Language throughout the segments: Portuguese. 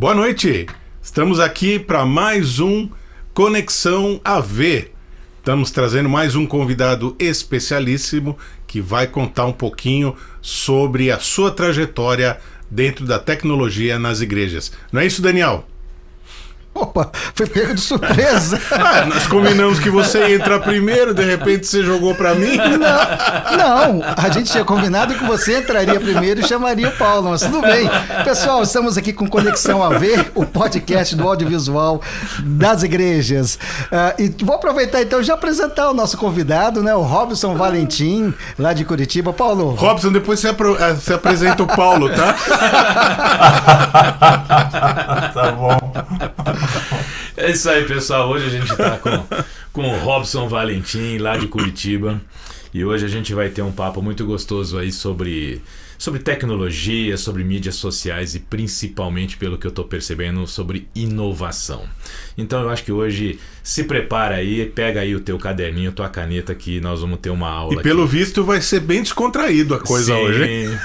Boa noite, estamos aqui para mais um Conexão AV. Estamos trazendo mais um convidado especialíssimo que vai contar um pouquinho sobre a sua trajetória dentro da tecnologia nas igrejas. Não é isso, Daniel? Opa, foi pego de surpresa. Nós combinamos que você ia entrar primeiro, de repente você jogou pra mim. Não, a gente tinha combinado que você entraria primeiro e chamaria o Paulo, mas tudo bem. Pessoal, estamos aqui com Conexão AV, o podcast do audiovisual das igrejas. E vou aproveitar então e já apresentar o nosso convidado, né, o Robson Valentim, lá de Curitiba. Paulo. Robson, depois você apresenta o Paulo, tá? Tá bom. É isso aí, pessoal. Hoje a gente está com o Robson Valentim, lá de Curitiba. E hoje a gente vai ter um papo muito gostoso aí sobre tecnologia, sobre mídias sociais e principalmente, pelo que eu estou percebendo, sobre inovação. Então eu acho que hoje se prepara aí, pega aí o teu caderninho, tua caneta, que nós vamos ter uma aula. E pelo visto vai ser bem descontraído a coisa. Sim. Hoje.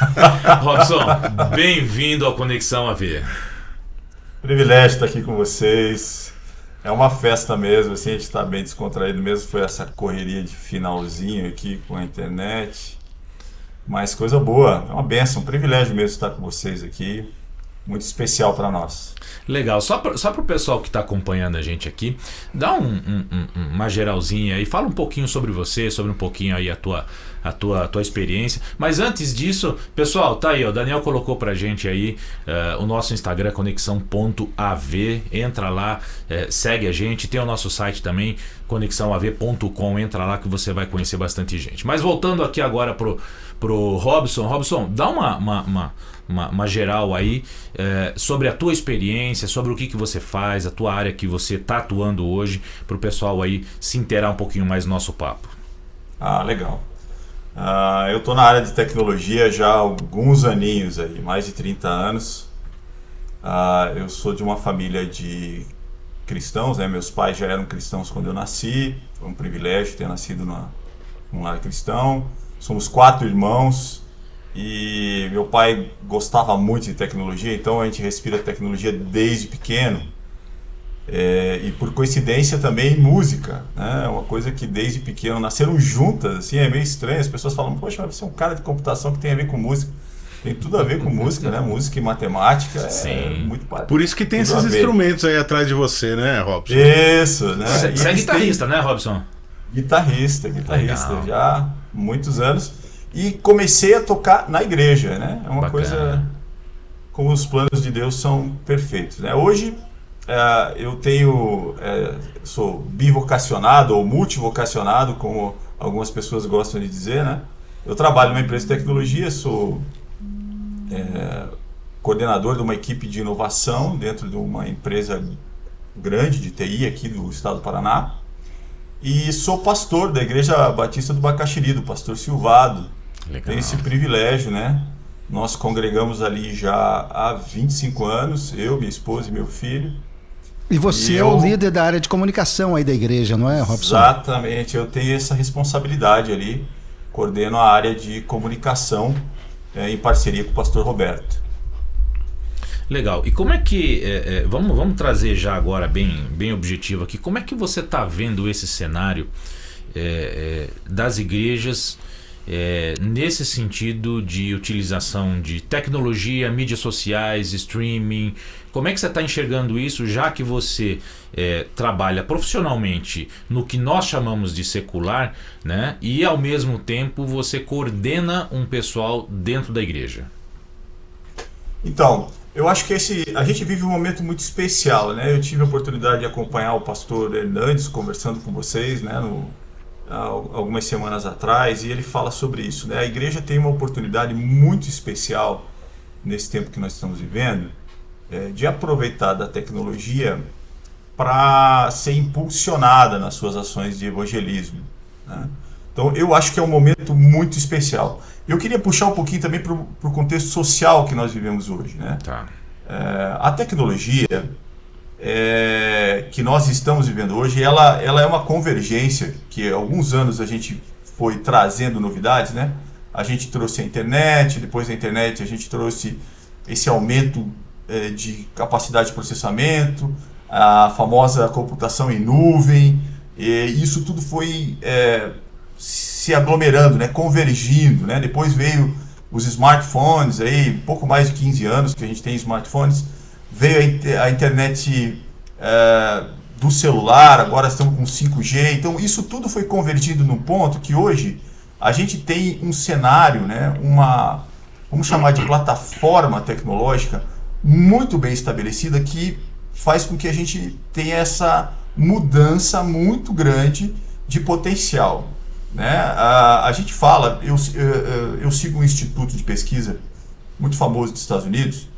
Robson, bem-vindo ao Conexão AV. Privilégio estar aqui com vocês. É uma festa mesmo, assim, a gente está bem descontraído mesmo. Foi essa correria de finalzinho aqui com a internet. Mas coisa boa, é uma bênção, um privilégio mesmo estar com vocês aqui. Muito especial para nós. Legal, só para o pessoal que está acompanhando a gente aqui, dá uma geralzinha aí, fala um pouquinho sobre você, sobre um pouquinho aí a tua experiência. Mas antes disso, pessoal, tá aí, o Daniel colocou pra gente aí o nosso Instagram, conexão.av, entra lá, segue a gente, tem o nosso site também, conexãoav.com, entra lá que você vai conhecer bastante gente. Mas voltando aqui agora pro Robson, dá uma geral aí sobre a tua experiência, sobre o que você faz, a tua área que você está atuando hoje, para o pessoal aí se inteirar um pouquinho mais do nosso papo. Legal. Eu estou na área de tecnologia já há alguns aninhos, aí, mais de 30 anos. Eu sou de uma família de cristãos, né? Meus pais já eram cristãos quando eu nasci, foi um privilégio ter nascido num lar cristão. Somos 4 irmãos. E meu pai gostava muito de tecnologia, então a gente respira tecnologia desde pequeno. E por coincidência também música, né? É uma coisa que desde pequeno nasceram juntas, assim, é meio estranho. As pessoas falam, poxa, você é um cara de computação que tem a ver com música. Tem tudo a ver com música, né? Música e matemática. Sim. Muito parecido. Por isso que tem esses instrumentos aí atrás de você, né, Robson? Isso, né? Você é guitarrista, né, Robson? Guitarrista, já há muitos anos. E comecei a tocar na igreja, né? É uma Bacana. Coisa como os planos de Deus são perfeitos, né? Hoje eu sou bivocacionado ou multivocacionado, como algumas pessoas gostam de dizer, né? Eu trabalho numa empresa de tecnologia, sou coordenador de uma equipe de inovação dentro de uma empresa grande de TI aqui do estado do Paraná. E sou pastor da Igreja Batista do Bacaxiri, do pastor Silvado. Legal. Tenho esse privilégio, né? Nós congregamos ali já há 25 anos, eu, minha esposa e meu filho. E você é o líder da área de comunicação aí da igreja, não é, Robson? Exatamente, eu tenho essa responsabilidade ali, coordeno a área de comunicação em parceria com o pastor Roberto. Legal. E como é que, vamos trazer já agora bem objetivo aqui, como é que você está vendo esse cenário das igrejas nesse sentido de utilização de tecnologia, mídias sociais, streaming? Como é que você está enxergando isso, já que você trabalha profissionalmente no que nós chamamos de secular, né? E ao mesmo tempo você coordena um pessoal dentro da igreja? Então, eu acho que a gente vive um momento muito especial, né? Eu tive a oportunidade de acompanhar o pastor Hernandes conversando com vocês, né, algumas semanas atrás, e ele fala sobre isso, né? A igreja tem uma oportunidade muito especial nesse tempo que nós estamos vivendo, de aproveitar da tecnologia para ser impulsionada nas suas ações de evangelismo, né? Então, eu acho que é um momento muito especial. Eu queria puxar um pouquinho também para o contexto social que nós vivemos hoje, né? Tá. A tecnologia que nós estamos vivendo hoje, ela é uma convergência que há alguns anos a gente foi trazendo novidades, né? A gente trouxe a internet, depois da internet a gente trouxe esse aumento de capacidade de processamento, a famosa computação em nuvem, e isso tudo foi se aglomerando, né, convergindo, né? Depois veio os smartphones, aí, pouco mais de 15 anos que a gente tem smartphones, veio a internet do celular, agora estamos com 5G, então isso tudo foi convergindo num ponto que hoje a gente tem um cenário, né, vamos chamar de plataforma tecnológica muito bem estabelecida que faz com que a gente tenha essa mudança muito grande de potencial, né? A gente fala, eu sigo um instituto de pesquisa muito famoso dos Estados Unidos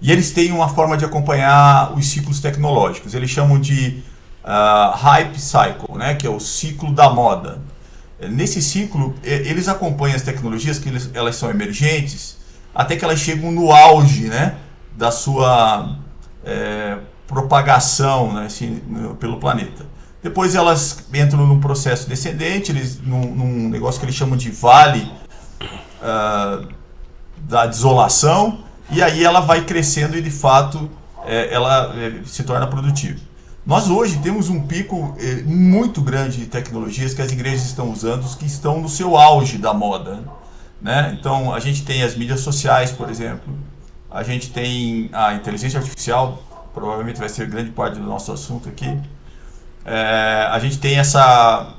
e eles têm uma forma de acompanhar os ciclos tecnológicos. Eles chamam de hype cycle, né? Que é o ciclo da moda. Nesse ciclo, eles acompanham as tecnologias que elas são emergentes até que elas chegam no auge, né, da sua propagação, né, assim, pelo planeta. Depois elas entram num processo descendente, num negócio que eles chamam de vale da desolação, e aí ela vai crescendo e de fato ela se torna produtiva. Nós hoje temos um pico muito grande de tecnologias que as igrejas estão usando, que estão no seu auge da moda, né? Então a gente tem as mídias sociais, por exemplo, a gente tem a inteligência artificial, provavelmente vai ser grande parte do nosso assunto aqui. A gente tem essa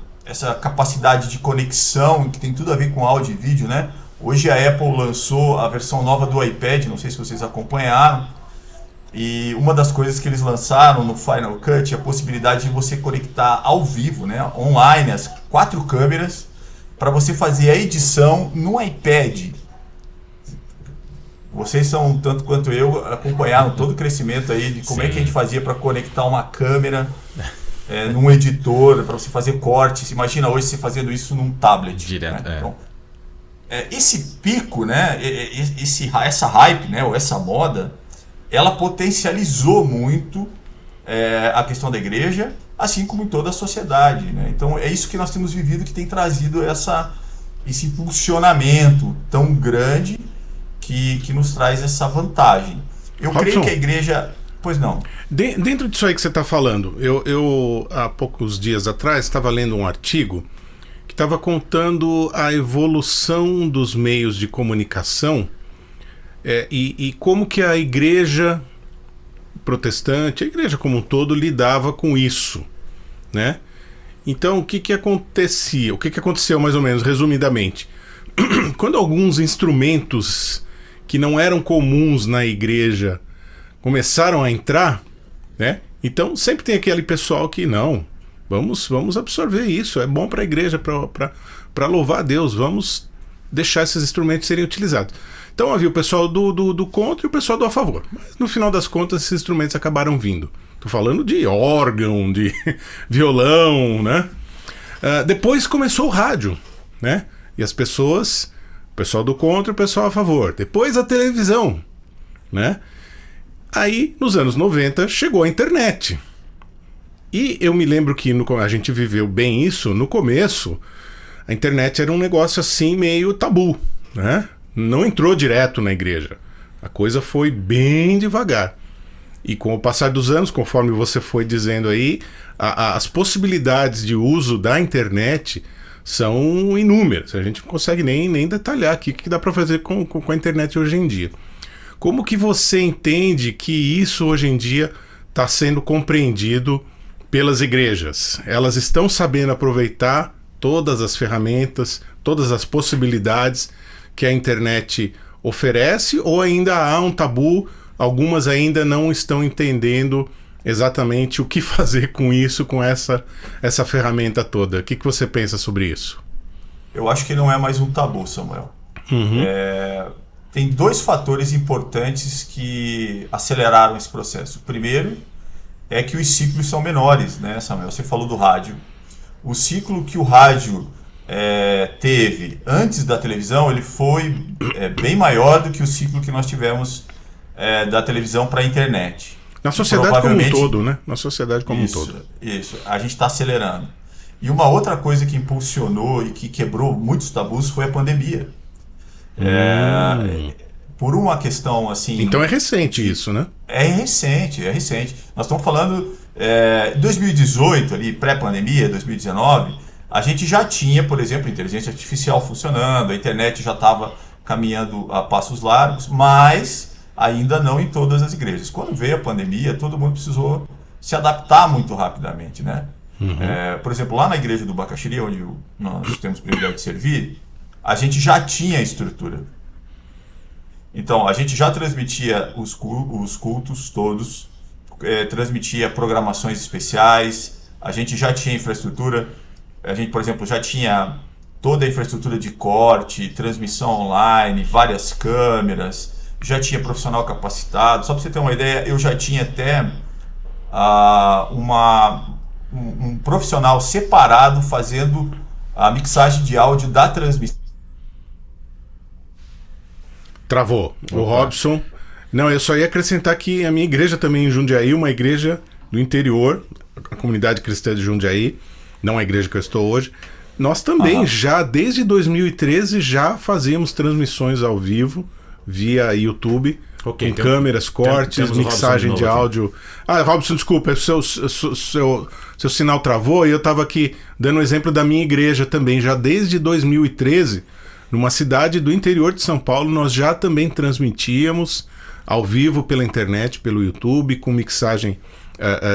capacidade de conexão que tem tudo a ver com áudio e vídeo, né? Hoje a Apple lançou a versão nova do iPad, não sei se vocês acompanharam, e uma das coisas que eles lançaram no Final Cut é a possibilidade de você conectar ao vivo, né, online, as 4 câmeras, para você fazer a edição no iPad. Vocês são, tanto quanto eu, acompanharam todo o crescimento aí de como é que a gente fazia para conectar uma câmera num editor, para você fazer cortes. Imagina hoje você fazendo isso num tablet. Direto, né? Então, esse pico, né, essa hype, né, ou essa moda, ela potencializou muito a questão da igreja, assim como em toda a sociedade, né? Então é isso que nós temos vivido, que tem trazido esse impulsionamento tão grande que nos traz essa vantagem. Eu Robson, creio que a igreja... Pois não. Dentro disso aí que você está falando, eu há poucos dias atrás estava lendo um artigo que estava contando a evolução dos meios de comunicação e como que a igreja protestante, a igreja como um todo, lidava com isso, né? Então, o que acontecia? O que aconteceu, mais ou menos, resumidamente? Quando alguns instrumentos que não eram comuns na igreja começaram a entrar, né? Então, sempre tem aquele pessoal que, não, vamos absorver isso, é bom para a igreja, para louvar a Deus, vamos deixar esses instrumentos serem utilizados. Então havia o pessoal do contra e o pessoal do a favor. Mas no final das contas esses instrumentos acabaram vindo. Estou falando de órgão, de violão, né? Depois começou o rádio, né? E as pessoas, o pessoal do contra e o pessoal a favor. Depois a televisão, né? Aí, nos anos 90, chegou a internet. E eu me lembro que a gente viveu bem isso. No começo, a internet era um negócio assim meio tabu, né? Não entrou direto na igreja. A coisa foi bem devagar. E com o passar dos anos, conforme você foi dizendo aí, as possibilidades de uso da internet são inúmeras. A gente não consegue nem detalhar aqui o que dá para fazer com a internet hoje em dia. Como que você entende que isso hoje em dia está sendo compreendido pelas igrejas? Elas estão sabendo aproveitar todas as ferramentas, todas as possibilidades que a internet oferece, ou ainda há um tabu, algumas ainda não estão entendendo exatamente o que fazer com isso, com essa ferramenta toda? O que você pensa sobre isso? Eu acho que não é mais um tabu, Samuel. Uhum. Tem 2 fatores importantes que aceleraram esse processo. O primeiro é que os ciclos são menores, né, Samuel? Você falou do rádio. O ciclo que o rádio teve antes da televisão, ele foi bem maior do que o ciclo que nós tivemos da televisão para a internet. Na sociedade como um todo, né? Na sociedade como um todo. Isso, a gente está acelerando. E uma outra coisa que impulsionou e que quebrou muitos tabus foi a pandemia. por uma questão assim... Então é recente isso, né? É recente. Nós estamos falando... Em 2018, ali, pré-pandemia, 2019, a gente já tinha, por exemplo, inteligência artificial funcionando, a internet já estava caminhando a passos largos, mas ainda não em todas as igrejas. Quando veio a pandemia, todo mundo precisou se adaptar muito rapidamente, né? Por exemplo, lá na igreja do Bacaxiri, onde nós temos o privilégio de servir, a gente já tinha estrutura. Então, a gente já transmitia os cultos todos, transmitia programações especiais, a gente já tinha infraestrutura, a gente, por exemplo, já tinha toda a infraestrutura de corte, transmissão online, várias câmeras, já tinha profissional capacitado. Só para você ter uma ideia, eu já tinha até um profissional separado fazendo a mixagem de áudio da transmissão. Travou. O Robson... Não, eu só ia acrescentar que a minha igreja também em Jundiaí, uma igreja do interior, a comunidade cristã de Jundiaí, não a igreja que eu estou hoje, nós também já, desde 2013, já fazíamos transmissões ao vivo, via YouTube, com câmeras, cortes, mixagem de áudio. Robson, desculpa, seu sinal travou e eu estava aqui dando o exemplo da minha igreja também, já desde 2013, numa cidade do interior de São Paulo, nós já também transmitíamos ao vivo pela internet, pelo YouTube, com mixagem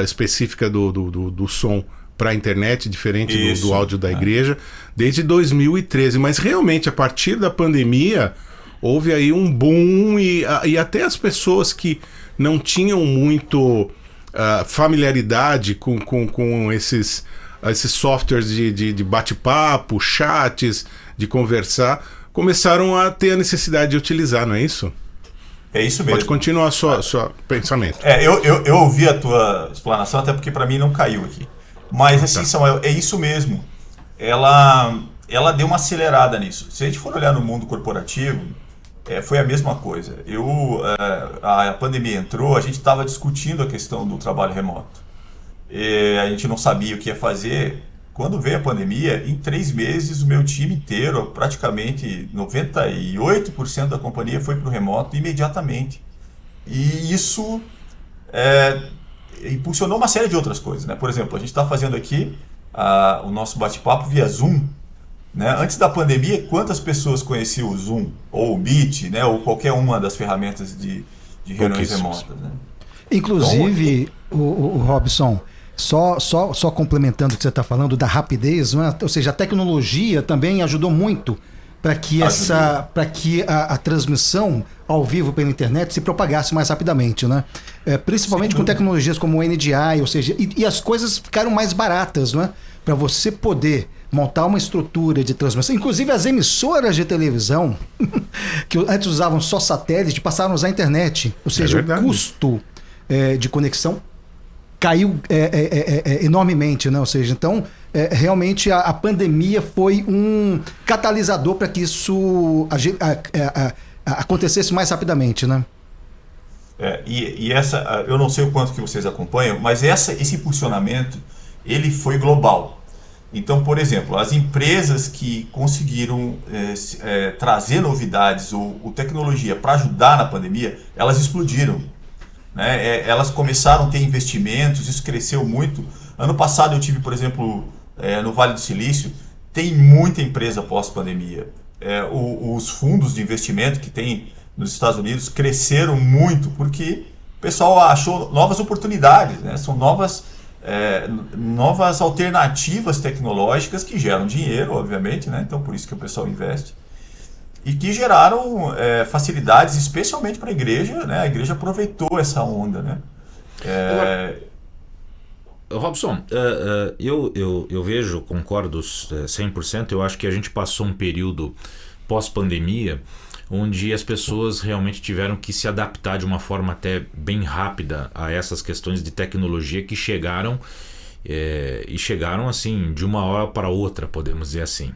específica do som para a internet, diferente do áudio da igreja, desde 2013. Mas realmente, a partir da pandemia, houve aí um boom e até as pessoas que não tinham muito familiaridade com esses softwares de bate-papo, chats, de conversar, começaram a ter a necessidade de utilizar, não é isso? É isso mesmo. Pode continuar seu pensamento. Eu ouvi a tua explanação, até porque para mim não caiu aqui. Mas assim, Samuel, é isso mesmo. Ela deu uma acelerada nisso. Se a gente for olhar no mundo corporativo, foi a mesma coisa. A pandemia entrou, a gente estava discutindo a questão do trabalho remoto. A gente não sabia o que ia fazer. Quando veio a pandemia, em 3 meses o meu time inteiro, praticamente 98% da companhia foi para o remoto imediatamente. E isso impulsionou uma série de outras coisas, né? Por exemplo, a gente está fazendo aqui o nosso bate-papo via Zoom. Né? Antes da pandemia, quantas pessoas conheciam o Zoom, ou o Meet, né? Ou qualquer uma das ferramentas de reuniões remotas? Né? Inclusive, então, o Robson... Só complementando o que você está falando da rapidez, não é? Ou seja, a tecnologia também ajudou muito para que a transmissão ao vivo pela internet se propagasse mais rapidamente, né? Principalmente com tecnologias como o NDI, ou seja, e as coisas ficaram mais baratas, não é? Para você poder montar uma estrutura de transmissão, inclusive as emissoras de televisão que antes usavam só satélite passaram a usar a internet, ou seja, o custo de conexão caiu enormemente, né? Ou seja, então realmente a pandemia foi um catalisador para que isso acontecesse mais rapidamente, né? E eu não sei o quanto que vocês acompanham, mas esse impulsionamento ele foi global. Então, por exemplo, as empresas que conseguiram trazer novidades ou tecnologia para ajudar na pandemia, elas explodiram. Né? Elas começaram a ter investimentos, isso cresceu muito. Ano passado eu tive, por exemplo, no Vale do Silício, tem muita empresa pós-pandemia. Os fundos de investimento que tem nos Estados Unidos cresceram muito porque o pessoal achou novas oportunidades, né? São novas alternativas tecnológicas que geram dinheiro, obviamente, né? Então por isso que o pessoal investe. E que geraram facilidades, especialmente para a igreja, né? A igreja aproveitou essa onda, né? Robson, eu vejo, concordo 100%, eu acho que a gente passou um período pós-pandemia onde as pessoas realmente tiveram que se adaptar de uma forma até bem rápida a essas questões de tecnologia que chegaram e chegaram assim de uma hora para outra, podemos dizer assim.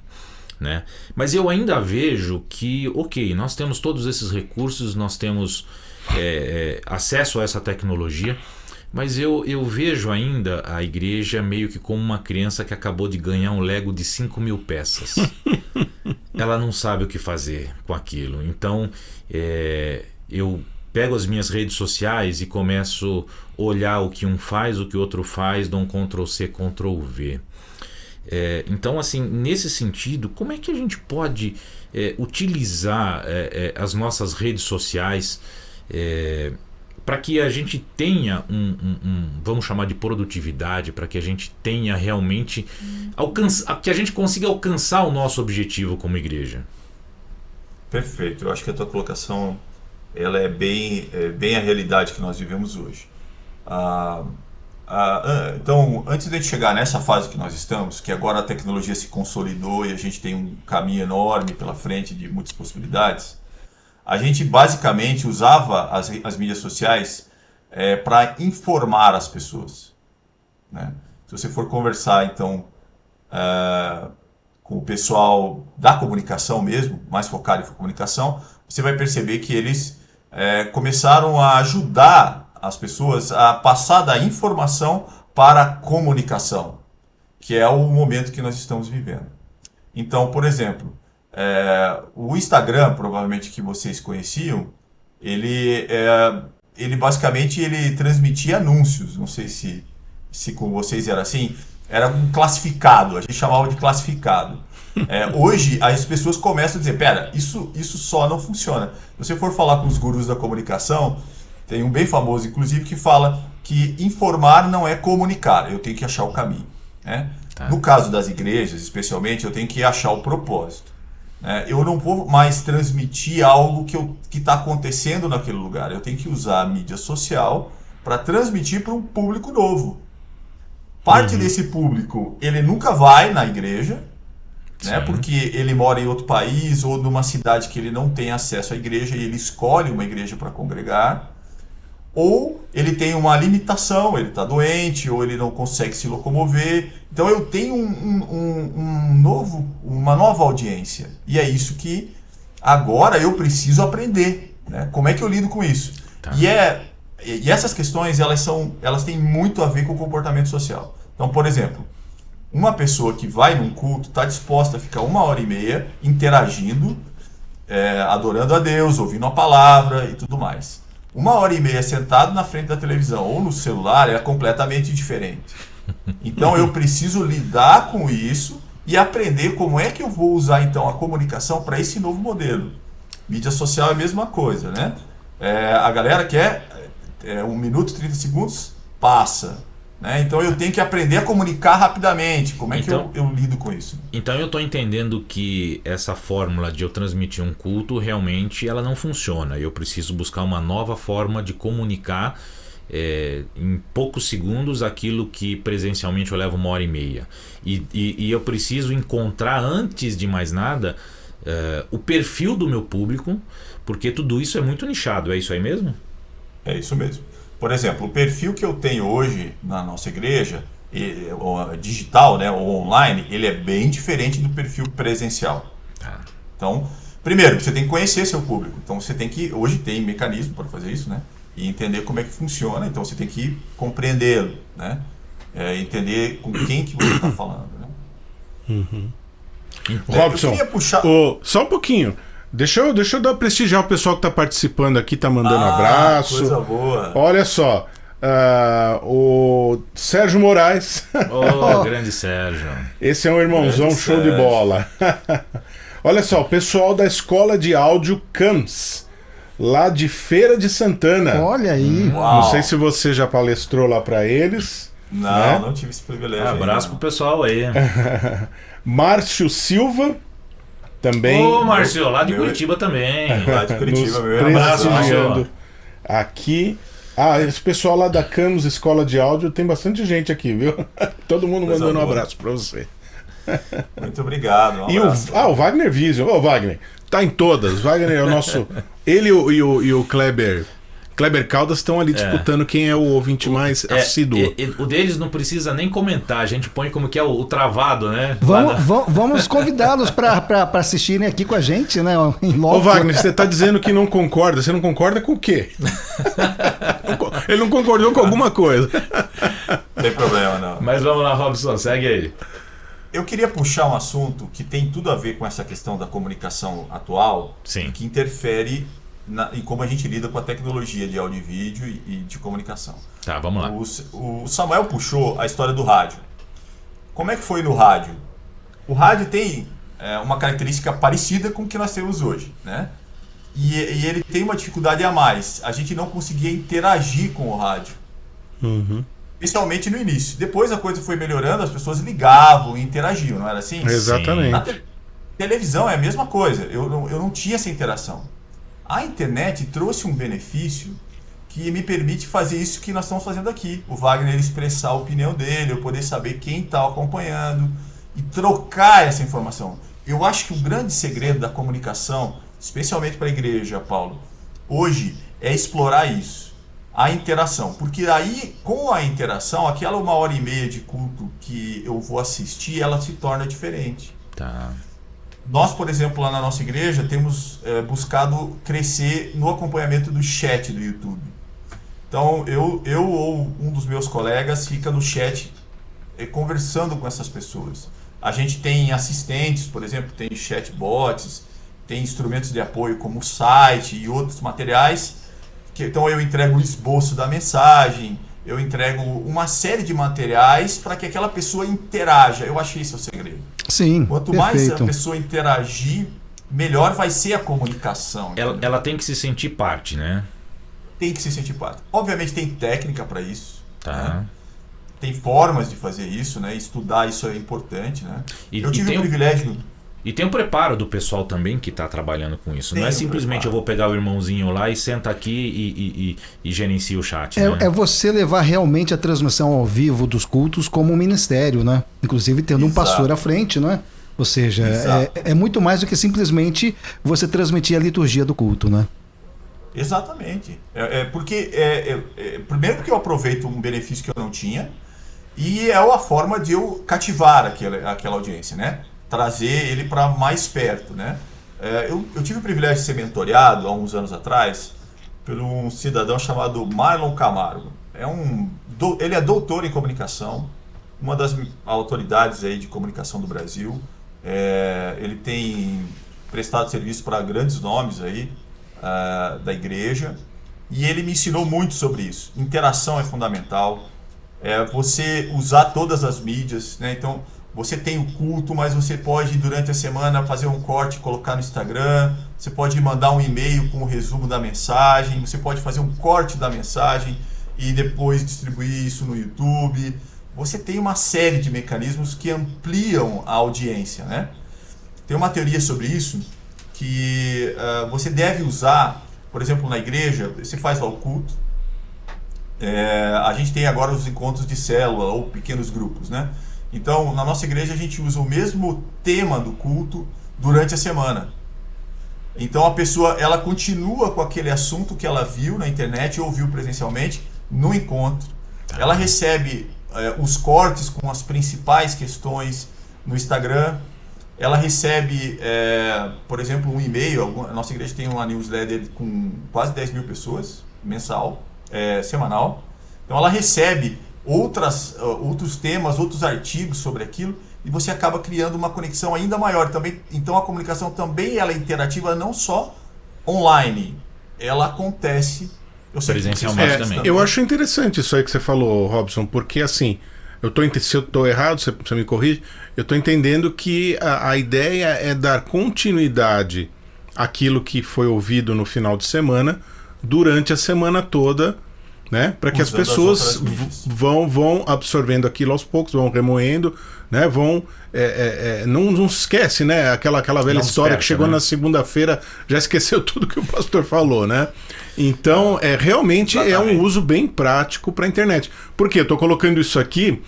Né? Mas eu ainda vejo que, nós temos todos esses recursos, nós temos acesso a essa tecnologia, mas eu vejo ainda a igreja meio que como uma criança que acabou de ganhar um Lego de 5.000 peças. ela não sabe o que fazer com aquilo. Então, eu pego as minhas redes sociais e começo a olhar o que um faz, o que o outro faz, dou um Ctrl+C, Ctrl+V. Então, assim, nesse sentido, como é que a gente pode utilizar as nossas redes sociais para que a gente tenha vamos chamar de produtividade, para que a gente tenha realmente que a gente consiga alcançar o nosso objetivo como igreja? Perfeito, eu acho que a tua colocação ela é bem a realidade que nós vivemos hoje. Então, antes de a gente chegar nessa fase que nós estamos, que agora a tecnologia se consolidou e a gente tem um caminho enorme pela frente de muitas possibilidades, a gente basicamente usava as mídias sociais para informar as pessoas, né? Se você for conversar, então, com o pessoal da comunicação mesmo, mais focado em comunicação, você vai perceber que eles começaram a ajudar as pessoas a passar da informação para a comunicação, que é o momento que nós estamos vivendo. Então, por exemplo, o Instagram, provavelmente que vocês conheciam, ele basicamente transmitia anúncios. Não sei se com vocês era assim. Era um classificado, a gente chamava de classificado. Hoje as pessoas começam a dizer, pera, isso só não funciona. Se você for falar com os gurus da comunicação, tem um bem famoso, inclusive, que fala que informar não é comunicar, eu tenho que achar o caminho, né? Tá. No caso das igrejas, especialmente, eu tenho que achar o propósito. Eu não vou mais transmitir algo que está acontecendo naquele lugar. Eu tenho que usar a mídia social para transmitir para um público novo. Parte desse público, ele nunca vai na igreja, né, porque ele mora em outro país ou numa cidade que ele não tem acesso à igreja e ele escolhe uma igreja para congregar. Ou ele tem uma limitação, ele está doente, ou ele não consegue se locomover. Então eu tenho uma nova audiência. E é isso que agora eu preciso aprender, né? Como é que eu lido com isso? Tá. E essas questões elas têm muito a ver com o comportamento social. Então, por exemplo, uma pessoa que vai num culto está disposta a ficar 1h30 interagindo, adorando a Deus, ouvindo a palavra e tudo mais. 1h30 sentado na frente da televisão ou no celular é completamente diferente. Então eu preciso lidar com isso e aprender como é que eu vou usar então a comunicação para esse novo modelo. Mídia social é a mesma coisa, né? A galera quer 1 minuto e 30 segundos, passa. Né? Então eu tenho que aprender a comunicar rapidamente. Como é que eu lido com isso? Então eu estou entendendo que essa fórmula de eu transmitir um culto realmente ela não funciona. Eu preciso buscar uma nova forma de comunicar em poucos segundos aquilo que presencialmente eu levo 1h30. E eu preciso encontrar, antes de mais nada, o perfil do meu público, porque tudo isso é muito nichado. É isso aí mesmo? É isso mesmo. Por exemplo, o perfil que eu tenho hoje na nossa igreja, digital, né, ou online, ele é bem diferente do perfil presencial. Então, primeiro, você tem que conhecer seu público. Então, você tem que, hoje tem mecanismo para fazer isso, né? E entender como é que funciona. Então, você tem que compreendê-lo, né? Entender com quem que você está falando, né? Robson, eu queria puxar... só um pouquinho. Deixa eu dar prestigiar o pessoal que está participando aqui, está mandando abraço. Coisa boa. Olha só, o Sérgio Moraes. Grande Sérgio. Esse é um irmãozão, grande show Sérgio. De bola. Olha só, o pessoal da Escola de Áudio CAMS, lá de Feira de Santana. Olha aí. Não sei se você já palestrou lá para eles. Não, né? Não tive esse privilégio. Abraço pro pessoal aí. Márcio Silva. Também. Ô, Márcio, lá de Curitiba também. Lá de Curitiba, meu abraço, Márcio. Aqui. Esse pessoal lá da Camus Escola de Áudio, tem bastante gente aqui, viu? Todo mundo mandando um abraço pra você. Muito obrigado. Um e o Wagner Vision. Ô, Wagner, tá em todas. Wagner é o nosso. Ele e o Kleber Caldas estão ali disputando quem é o ouvinte mais assíduo. O deles não precisa nem comentar, a gente põe como que é o travado, né? Vamos convidá-los para assistirem aqui com a gente, né? Ô Wagner, você está dizendo que não concorda. Você não concorda com o quê? Ele não concordou com alguma coisa. Não tem problema, não. Mas vamos lá, Robson, segue aí. Eu queria puxar um assunto que tem tudo a ver com essa questão da comunicação atual, Sim. que interfere em como a gente lida com a tecnologia de áudio e vídeo e de comunicação. Tá, vamos lá. O Samuel puxou a história do rádio. Como é que foi no rádio? O rádio tem uma característica parecida com o que nós temos hoje, né? E ele tem uma dificuldade a mais. A gente não conseguia interagir com o rádio. Uhum. Especialmente no início. Depois a coisa foi melhorando, as pessoas ligavam e interagiam, não era assim? Exatamente. Na televisão é a mesma coisa. Eu não tinha essa interação. A internet trouxe um benefício que me permite fazer isso que nós estamos fazendo aqui. O Wagner expressar a opinião dele, eu poder saber quem está acompanhando e trocar essa informação. Eu acho que o grande segredo da comunicação, especialmente para a igreja, Paulo, hoje é explorar isso, a interação. Porque aí, com a interação, aquela 1h30 de culto que eu vou assistir, ela se torna diferente. Tá. Nós, por exemplo, lá na nossa igreja, temos buscado crescer no acompanhamento do chat do YouTube. Então, eu ou um dos meus colegas fica no chat conversando com essas pessoas. A gente tem assistentes, por exemplo, tem chatbots, tem instrumentos de apoio como o site e outros materiais. Então, eu entrego o esboço da mensagem, eu entrego uma série de materiais para que aquela pessoa interaja. Eu acho que esse é o segredo. Sim, Quanto perfeito. mais a pessoa interagir, melhor vai ser a comunicação. Ela tem que se sentir parte, né? Tem que se sentir parte. Obviamente tem técnica para isso. Tá. Né? Tem formas de fazer isso, né? Estudar isso é importante, né? Eu tive o privilégio... E tem o preparo do pessoal também que está trabalhando com isso. Não é simplesmente eu vou pegar o irmãozinho lá e senta aqui e gerencia o chat. Né? É você levar realmente a transmissão ao vivo dos cultos como um ministério, né? Inclusive tendo um pastor à frente, né? Ou seja, é muito mais do que simplesmente você transmitir a liturgia do culto, né? Exatamente. Primeiro porque eu aproveito um benefício que eu não tinha e é a forma de eu cativar aquela audiência, né? Trazer ele para mais perto, né? Eu tive o privilégio de ser mentoreado há uns anos atrás por um cidadão chamado Marlon Camargo. Ele é doutor em comunicação, uma das autoridades aí de comunicação do Brasil. Ele tem prestado serviço para grandes nomes aí da igreja e ele me ensinou muito sobre isso. Interação é fundamental. Você usar todas as mídias, né? Então você tem o culto, mas você pode durante a semana fazer um corte e colocar no Instagram, você pode mandar um e-mail com o resumo da mensagem, você pode fazer um corte da mensagem e depois distribuir isso no YouTube. Você tem uma série de mecanismos que ampliam a audiência, né? Tem uma teoria sobre isso que você deve usar, por exemplo, na igreja, você faz lá o culto, a gente tem agora os encontros de célula ou pequenos grupos, né? Então, na nossa igreja, a gente usa o mesmo tema do culto durante a semana. Então, a pessoa ela continua com aquele assunto que ela viu na internet ou ouviu presencialmente no encontro. Ela recebe os cortes com as principais questões no Instagram. Ela recebe, por exemplo, um e-mail. A nossa igreja tem uma newsletter com quase 10 mil pessoas, semanal. Então, ela recebe outros temas, outros artigos sobre aquilo, e você acaba criando uma conexão ainda maior também. Então a comunicação também ela é interativa, não só online, ela acontece presencialmente também. Eu acho interessante isso aí que você falou, Robson, porque assim, se eu estou errado, você me corrige, eu estou entendendo que a ideia é dar continuidade àquilo que foi ouvido no final de semana durante a semana toda, né? Para que as pessoas vão absorvendo aquilo aos poucos, vão remoendo, né? Não esquece, né? Aquela velha história que chegou na segunda-feira, já esqueceu tudo que o pastor falou, né? Então, realmente exatamente. É um uso bem prático para a internet. Por quê? Eu estou colocando isso aqui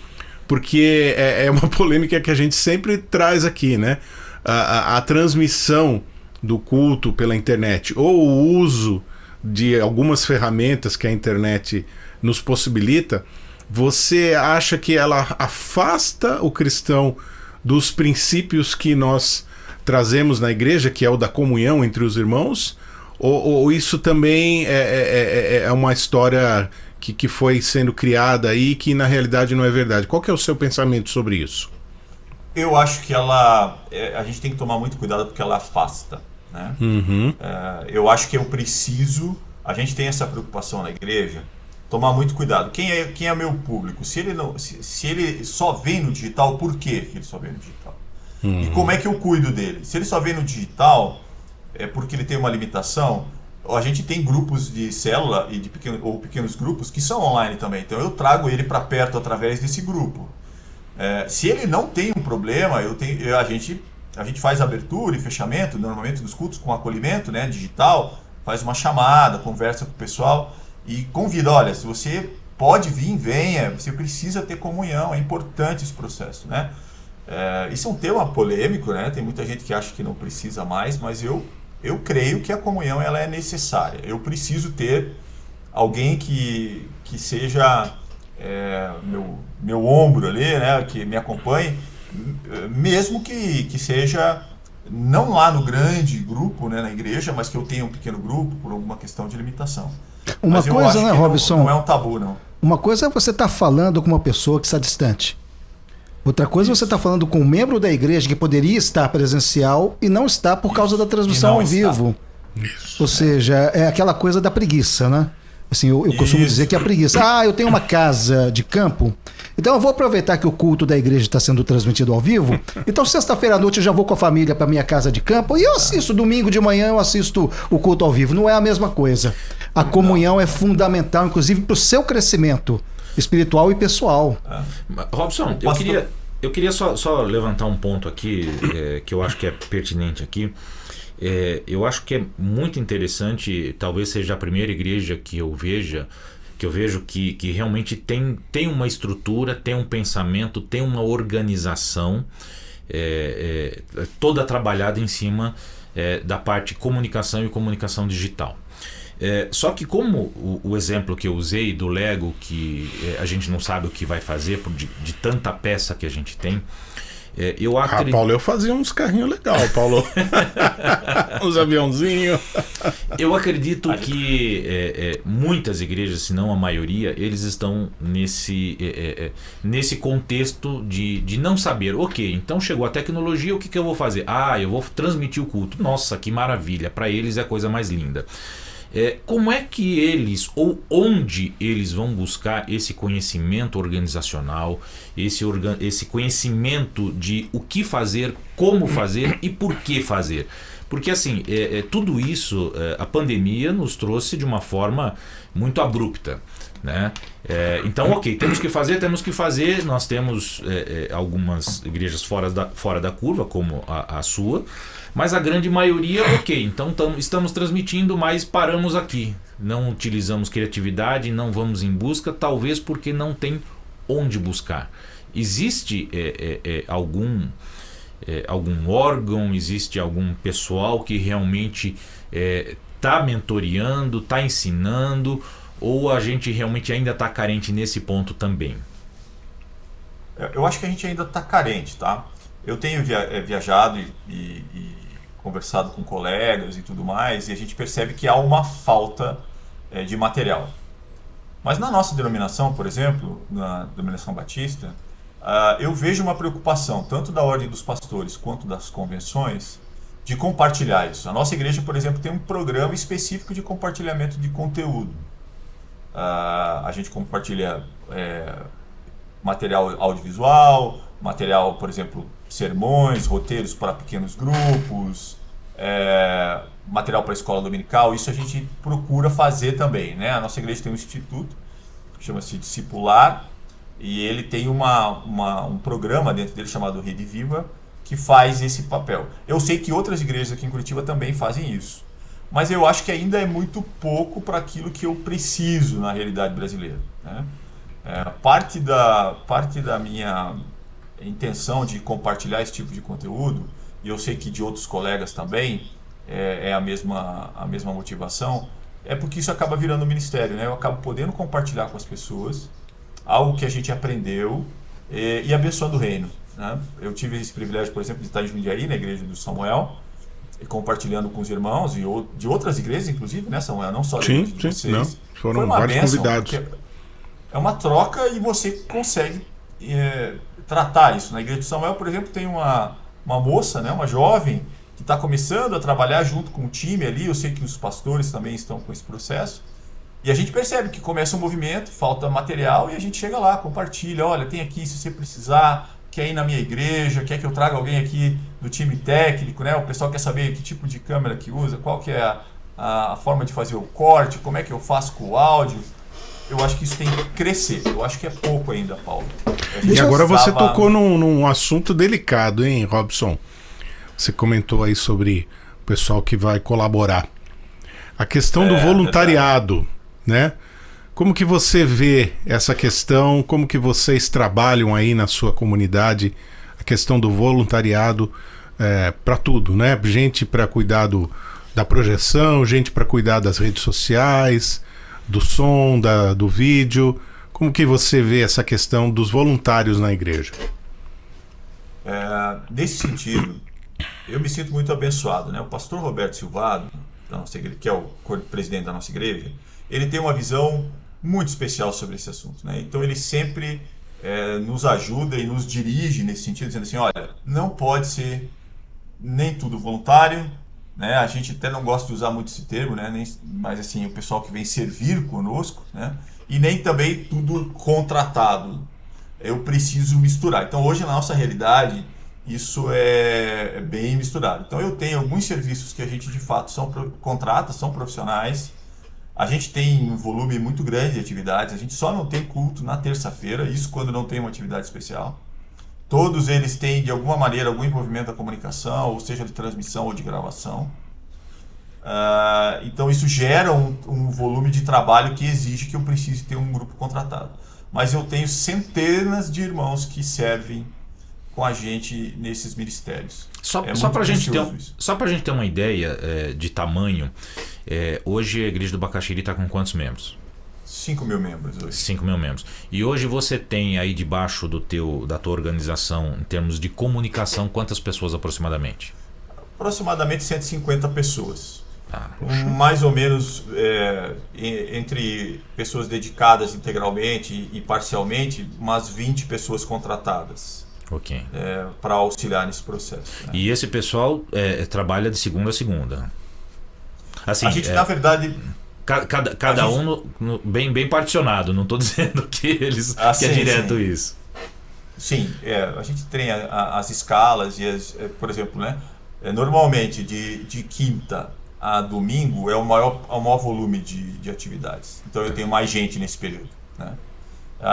porque é uma polêmica que a gente sempre traz aqui, né? A transmissão do culto pela internet ou o uso de algumas ferramentas que a internet nos possibilita, você acha que ela afasta o cristão dos princípios que nós trazemos na igreja, que é o da comunhão entre os irmãos? Ou isso também é uma história que foi sendo criada aí que na realidade não é verdade? Qual que é o seu pensamento sobre isso? Eu acho que a gente tem que tomar muito cuidado porque ela afasta, né? Eu acho que a gente tem essa preocupação na igreja, tomar muito cuidado. Quem é meu público? Se ele só vem no digital, por que ele só vem no digital? E como é que eu cuido dele? Se ele só vem no digital, é porque ele tem uma limitação. A gente tem grupos de célula ou pequenos grupos que são online também. Então eu trago ele para perto através desse grupo. Se ele não tem um problema, a gente faz abertura e fechamento, normalmente dos cultos com acolhimento, né, digital, faz uma chamada, conversa com o pessoal e convida, olha, se você pode vir, venha, você precisa ter comunhão, é importante esse processo, né? Isso é um tema polêmico, né? Tem muita gente que acha que não precisa mais, mas eu creio que a comunhão ela é necessária. Eu preciso ter alguém que seja meu ombro ali, né, que me acompanhe, mesmo que seja não lá no grande grupo, né, na igreja, mas que eu tenha um pequeno grupo por alguma questão de limitação. Uma mas coisa, né, Robson? Não é um tabu, não. Uma coisa é você estar falando com uma pessoa que está distante. Outra coisa é você estar falando com um membro da igreja que poderia estar presencial e não está por causa da transmissão ao vivo. Ou seja, é aquela coisa da preguiça, né? Assim, eu costumo dizer que é a preguiça. Eu tenho uma casa de campo, então eu vou aproveitar que o culto da igreja está sendo transmitido ao vivo. Então, sexta-feira à noite eu já vou com a família para minha casa de campo e eu assisto, domingo de manhã eu assisto o culto ao vivo. Não é a mesma coisa. A comunhão é fundamental, inclusive, para o seu crescimento espiritual e pessoal. Robson, eu queria só levantar um ponto aqui que eu acho que é pertinente aqui. Eu acho que é muito interessante, talvez seja a primeira igreja que eu vejo que realmente tem uma estrutura, tem um pensamento, tem uma organização toda trabalhada em cima da parte comunicação e comunicação digital. Só que como o exemplo que eu usei do Lego, que a gente não sabe o que vai fazer de tanta peça que a gente tem, eu acredito... Paulo, eu fazia uns carrinhos legais, Paulo. Uns aviãozinhos. Eu acredito que muitas igrejas, se não a maioria, eles estão nesse contexto de não saber. Ok, então chegou a tecnologia, o que eu vou fazer? Eu vou transmitir o culto. Nossa, que maravilha. Para eles é a coisa mais linda. Como é que eles, ou onde eles vão buscar esse conhecimento organizacional, esse conhecimento de o que fazer, como fazer e por que fazer? Porque assim, tudo isso, a pandemia nos trouxe de uma forma muito abrupta, né? Então, ok, temos que fazer, nós temos algumas igrejas fora da curva, como a sua, mas a grande maioria, ok, então estamos transmitindo, mas paramos aqui, não utilizamos criatividade, não vamos em busca, talvez porque não tem onde buscar. Existe algum órgão, existe algum pessoal que realmente está mentoreando, está ensinando, ou a gente realmente ainda está carente nesse ponto também? Eu acho que a gente ainda está carente, tá? Eu tenho viajado e conversado com colegas e tudo mais, e a gente percebe que há uma falta de material. Mas na nossa denominação, por exemplo, na denominação batista, eu vejo uma preocupação, tanto da ordem dos pastores quanto das convenções, de compartilhar isso. A nossa igreja, por exemplo, tem um programa específico de compartilhamento de conteúdo. A gente compartilha material audiovisual, material, por exemplo, sermões, roteiros para pequenos grupos, material para a escola dominical. Isso a gente procura fazer também, né? A nossa igreja tem um instituto, que chama-se Discipular, e ele tem um programa dentro dele chamado Rede Viva, que faz esse papel. Eu sei que outras igrejas aqui em Curitiba também fazem isso, mas eu acho que ainda é muito pouco para aquilo que eu preciso na realidade brasileira, né? Parte da minha intenção de compartilhar esse tipo de conteúdo, e eu sei que de outros colegas também é a mesma motivação, é porque isso acaba virando um ministério, né? Eu acabo podendo compartilhar com as pessoas algo que a gente aprendeu e abençoando o reino, né? Eu tive esse privilégio, por exemplo, de estar em Jundiaí, na igreja do Samuel, e compartilhando com os irmãos e de outras igrejas, inclusive, né, Samuel? Não só de vocês. Não, foram vários convidados. É uma troca e você consegue tratar isso. Na Igreja de Samuel, por exemplo, tem uma moça, né, uma jovem, que está começando a trabalhar junto com o time ali. Eu sei que os pastores também estão com esse processo. E a gente percebe que começa um movimento, falta material, e a gente chega lá, compartilha. Olha, tem aqui, se você precisar, quer ir na minha igreja, quer que eu traga alguém aqui do time técnico, né? O pessoal quer saber que tipo de câmera que usa, qual que é a forma de fazer o corte, como é que eu faço com o áudio. Eu acho que isso tem que crescer. Eu acho que é pouco ainda, Paulo. E agora você tocou num assunto delicado, hein, Robson? Você comentou aí sobre o pessoal que vai colaborar. A questão do voluntariado, né? Como que você vê essa questão? Como que vocês trabalham aí na sua comunidade a questão do voluntariado para tudo, né? Gente para cuidar da projeção, gente para cuidar das redes sociais, do som, do vídeo. Como que você vê essa questão dos voluntários na igreja? Nesse sentido, eu me sinto muito abençoado, né? O pastor Roberto Silvado, da nossa igreja, que é o presidente da nossa igreja, ele tem uma visão muito especial sobre esse assunto, né? Então ele sempre nos ajuda e nos dirige nesse sentido, dizendo assim, olha, não pode ser nem tudo voluntário, né? A gente até não gosta de usar muito esse termo, né? Mas assim, o pessoal que vem servir conosco, né? E nem também tudo contratado. Eu preciso misturar. Então hoje na nossa realidade isso é bem misturado. Então eu tenho alguns serviços que a gente de fato contrata, são profissionais. A gente tem um volume muito grande de atividades. A gente só não tem culto na terça-feira, isso quando não tem uma atividade especial. Todos eles têm de alguma maneira algum envolvimento da comunicação, ou seja, de transmissão ou de gravação. Então isso gera um volume de trabalho que exige que eu precise ter um grupo contratado. Mas eu tenho centenas de irmãos que servem com a gente nesses ministérios. Só para a gente ter uma ideia de tamanho, hoje a Igreja do Bacaxiri está com quantos membros? 5.000 membros hoje. 5.000 membros. E hoje você tem aí debaixo da tua organização, em termos de comunicação, quantas pessoas aproximadamente? Aproximadamente 150 pessoas. Mais ou menos entre pessoas dedicadas integralmente e parcialmente, umas 20 pessoas contratadas. Ok. Para auxiliar nesse processo. Né? E esse pessoal trabalha de segunda a segunda? Assim, a gente, na verdade... Cada um bem particionado, não estou dizendo que sim, é direto sim. isso. Sim, a gente tem as escalas e por exemplo, né? Normalmente de quinta a domingo é o maior volume de atividades. Então eu tenho mais gente nesse período, né?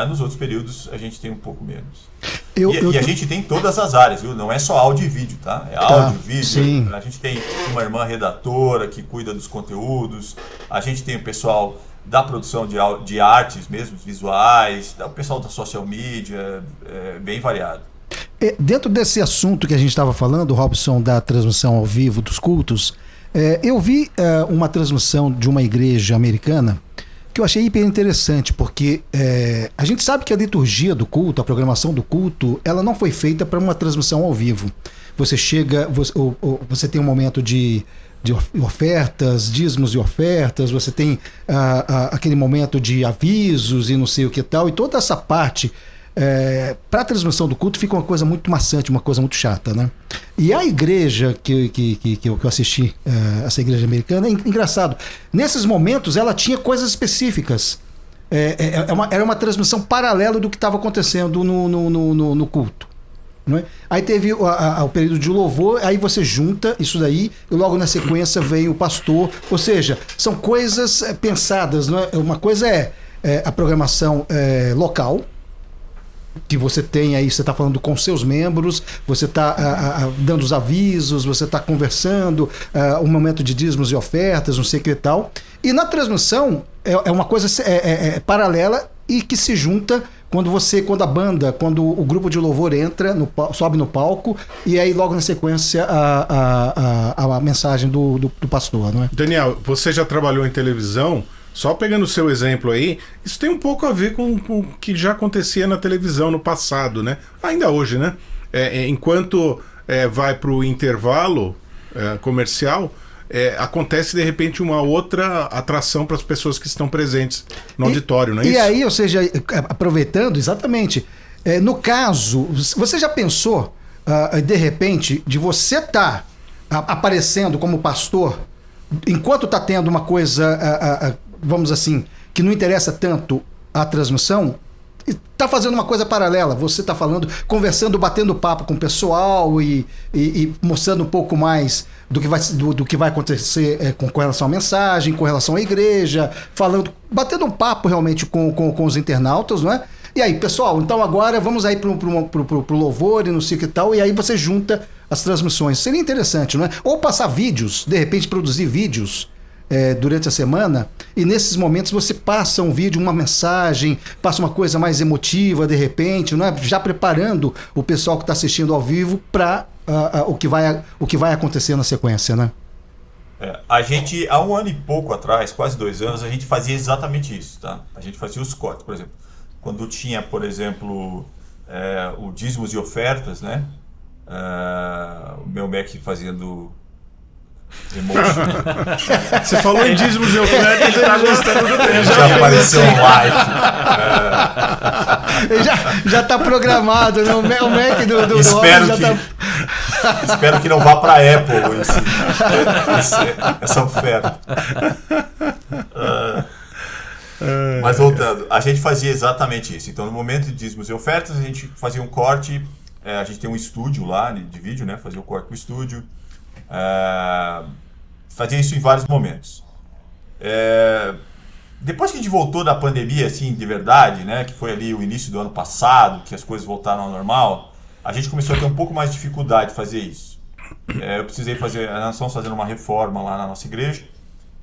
Nos outros períodos a gente tem um pouco menos. E a gente tem todas as áreas, viu? Não é só áudio e vídeo, tá? É áudio, vídeo. Sim. A gente tem uma irmã redatora que cuida dos conteúdos. A gente tem o pessoal da produção de artes mesmo, visuais, o pessoal da social media, bem variado. Dentro desse assunto que a gente estava falando, Robson, da transmissão ao vivo dos cultos, eu vi uma transmissão de uma igreja americana que eu achei hiper interessante, porque a gente sabe que a liturgia do culto, a programação do culto, ela não foi feita para uma transmissão ao vivo. Você chega, você tem um momento de ofertas, dízimos e ofertas, você tem aquele momento de avisos e não sei o que tal, e toda essa parte para a transmissão do culto fica uma coisa muito maçante, uma coisa muito chata, né? E a igreja que eu assisti, essa igreja americana, é engraçado. Nesses momentos ela tinha coisas específicas. Era uma transmissão paralela do que estava acontecendo no culto. Não é? Aí teve o período de louvor, aí você junta isso daí e logo na sequência vem o pastor. Ou seja, são coisas pensadas. Não é? Uma coisa é a programação local, que você tem aí, você está falando com seus membros, você está dando os avisos, você está conversando, um momento de dízimos e ofertas, não sei o que e tal. E na transmissão é uma coisa paralela e que se junta quando o grupo de louvor entra, sobe no palco, e aí logo na sequência a mensagem do pastor, não é? Daniel, você já trabalhou em televisão? Só pegando o seu exemplo aí, isso tem um pouco a ver com o que já acontecia na televisão no passado, né? Ainda hoje, né? Enquanto vai para o intervalo comercial, acontece de repente uma outra atração para as pessoas que estão presentes no auditório, não é isso? E aí, ou seja, aproveitando, exatamente, No caso, você já pensou, de repente, de você estar aparecendo como pastor, enquanto está tendo uma coisa, vamos assim, que não interessa tanto a transmissão, está fazendo uma coisa paralela, você está falando, conversando, batendo papo com o pessoal e mostrando um pouco mais do que vai acontecer com relação à mensagem, com relação à igreja, batendo um papo realmente com os internautas, não é? E aí, pessoal, então agora vamos aí pro louvor e não sei o que tal, e aí você junta as transmissões. Seria interessante, não é? Ou passar vídeos, de repente produzir vídeos durante a semana, e nesses momentos você passa um vídeo, uma mensagem, passa uma coisa mais emotiva, de repente, não é? Já preparando o pessoal que está assistindo ao vivo para o que vai acontecer na sequência, né? A gente, há 1 ano e pouco atrás, quase 2 anos, a gente fazia exatamente isso, tá? A gente fazia os cortes, por exemplo. Quando tinha, por exemplo, o dízimos e ofertas, né? O meu Mac fazendo emotion. Você falou em dízimos e ofertas, ele tá gostando do tempo. Já apareceu um like. Já tá programado, né? O Mac do Espero que não vá para Apple essa oferta. Mas voltando, a gente fazia exatamente isso. Então, no momento de dízimos e ofertas, a gente fazia um corte. A gente tem um estúdio lá de vídeo, né? Fazia o corte no estúdio. Fazia isso em vários momentos. Depois que a gente voltou da pandemia, assim, de verdade, né? Que foi ali o início do ano passado, que as coisas voltaram ao normal, a gente começou a ter um pouco mais de dificuldade de fazer isso. Eu precisei fazer, nós estamos fazendo uma reforma lá na nossa igreja.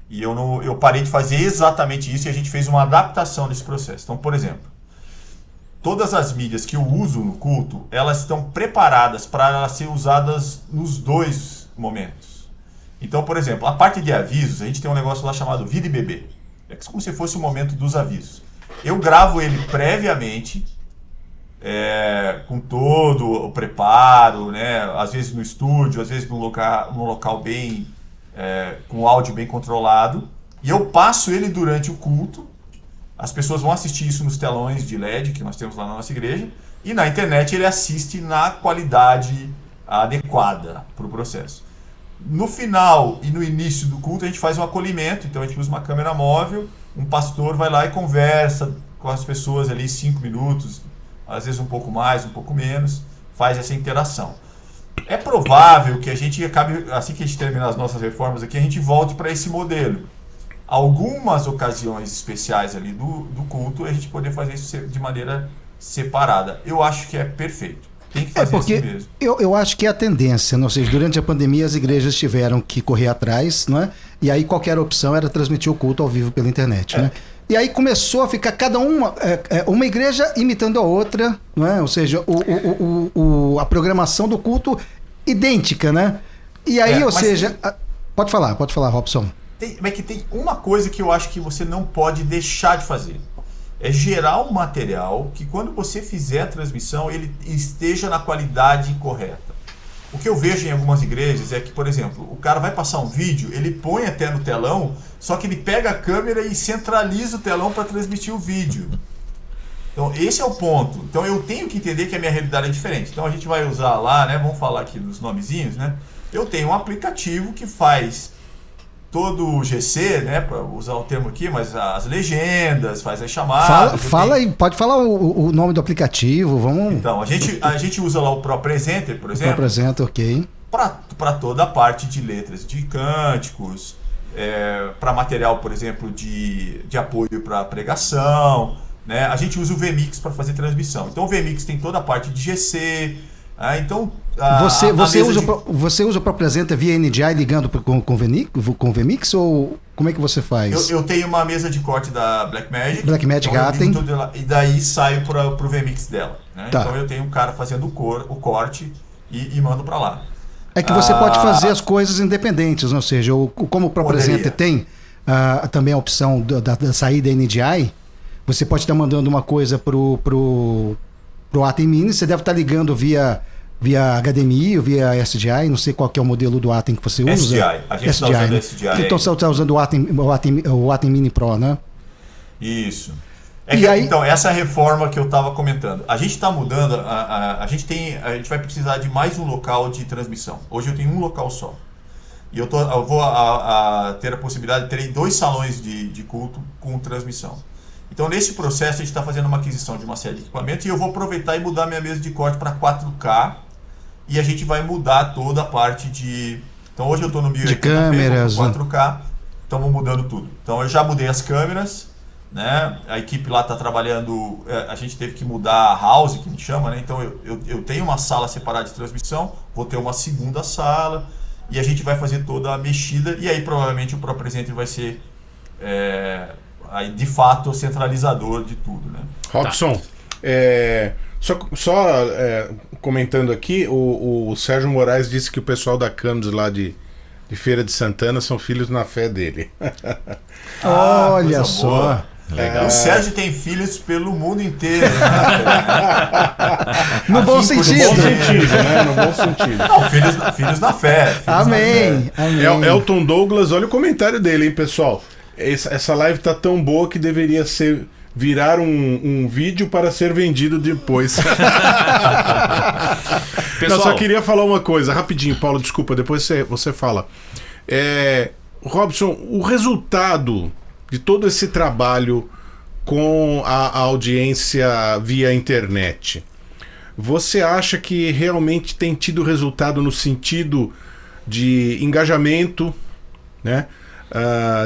E eu parei de fazer exatamente isso e a gente fez uma adaptação desse processo. Então, por exemplo, todas as mídias que eu uso no culto, elas estão preparadas para serem usadas nos 2 momentos. Então, por exemplo, a parte de avisos, a gente tem um negócio lá chamado Vida e Bebê. É como se fosse o momento dos avisos. Eu gravo ele previamente, com todo o preparo, né? Às vezes no estúdio, às vezes num local bem... com o áudio bem controlado, e eu passo ele durante o culto. As pessoas vão assistir isso nos telões de LED que nós temos lá na nossa igreja, e na internet ele assiste na qualidade adequada para o processo. No final e no início do culto a gente faz um acolhimento, então a gente usa uma câmera móvel, um pastor vai lá e conversa com as pessoas ali 5 minutos, às vezes um pouco mais, um pouco menos, faz essa interação. É provável que a gente acabe, assim que a gente terminar as nossas reformas aqui, a gente volte para esse modelo. Algumas ocasiões especiais ali do culto, a gente poder fazer isso de maneira separada. Eu acho que é perfeito. Tem que fazer porque assim mesmo. Eu acho que é a tendência, não sei, durante a pandemia as igrejas tiveram que correr atrás, não é? E aí qualquer opção era transmitir o culto ao vivo pela internet, né? E aí começou a ficar cada uma igreja imitando a outra, não é? Ou seja, a programação do culto idêntica, né? E aí, pode falar, Robson. Mas que tem uma coisa que eu acho que você não pode deixar de fazer. É gerar um material que quando você fizer a transmissão, ele esteja na qualidade correta. O que eu vejo em algumas igrejas é que, por exemplo, o cara vai passar um vídeo, ele põe até no telão, só que ele pega a câmera e centraliza o telão para transmitir o vídeo. Então, esse é o ponto. Então, eu tenho que entender que a minha realidade é diferente. Então, a gente vai usar lá, né? Vamos falar aqui dos nomezinhos, né? Eu tenho um aplicativo que faz todo o GC, né? Para usar o termo aqui, mas as legendas, faz as chamadas. Fala aí, pode falar o nome do aplicativo, vamos... Então, a gente usa lá o ProPresenter, por exemplo. ProPresenter, ok. Para toda a parte de letras de cânticos, para material, por exemplo, de apoio para pregação, né? A gente usa o VMix para fazer transmissão. Então o VMix tem toda a parte de GC. Então você usa o ProPresenter via NDI ligando com o VMix ou como é que você faz? Eu tenho uma mesa de corte da Blackmagic. Blackmagic Atem. E daí saio para o VMix dela. Né? Tá. Então eu tenho um cara fazendo o corte e mando para lá. É que você pode fazer as coisas independentes, ou seja, como o ProPresenter tem também a opção da saída NDI, você pode estar mandando uma coisa pro Atem Mini, você deve estar ligando via HDMI ou via SDI, não sei qual que é o modelo do Atem que você usa. SDI, a gente está usando SDI. Então você está usando o Atem Mini Pro, né? Isso. Então, essa é a reforma que eu estava comentando. A gente está mudando, a gente vai precisar de mais um local de transmissão. Hoje eu tenho um local só. E eu vou ter a possibilidade, terei 2 salões de culto com transmissão. Então, nesse processo, a gente está fazendo uma aquisição de uma série de equipamentos e eu vou aproveitar e mudar minha mesa de corte para 4K e a gente vai mudar toda a parte de... Então, hoje eu estou no 1080p, de câmeras, 4K, estamos mudando tudo. Então, eu já mudei as câmeras, né? A equipe lá está trabalhando, a gente teve que mudar a house, que a gente chama, né? Então, eu tenho uma sala separada de transmissão, vou ter uma segunda sala e a gente vai fazer toda a mexida e aí provavelmente o Pro Presenter vai ser... aí de fato o centralizador de tudo, né? Robson, comentando aqui, o Sérgio Moraes disse que o pessoal da Campos lá de Feira de Santana são filhos na fé dele. Olha só. O Sérgio tem filhos pelo mundo inteiro. No bom sentido. No bom sentido, né? No bom sentido. Não, filhos na fé. Amém. Elton Douglas, olha o comentário dele, hein, pessoal. Essa live tá tão boa que deveria virar um vídeo para ser vendido depois. Pessoal, eu só queria falar uma coisa, rapidinho, Paulo, desculpa, depois você fala. Robson, o resultado de todo esse trabalho com a audiência via internet, você acha que realmente tem tido resultado no sentido de engajamento, né?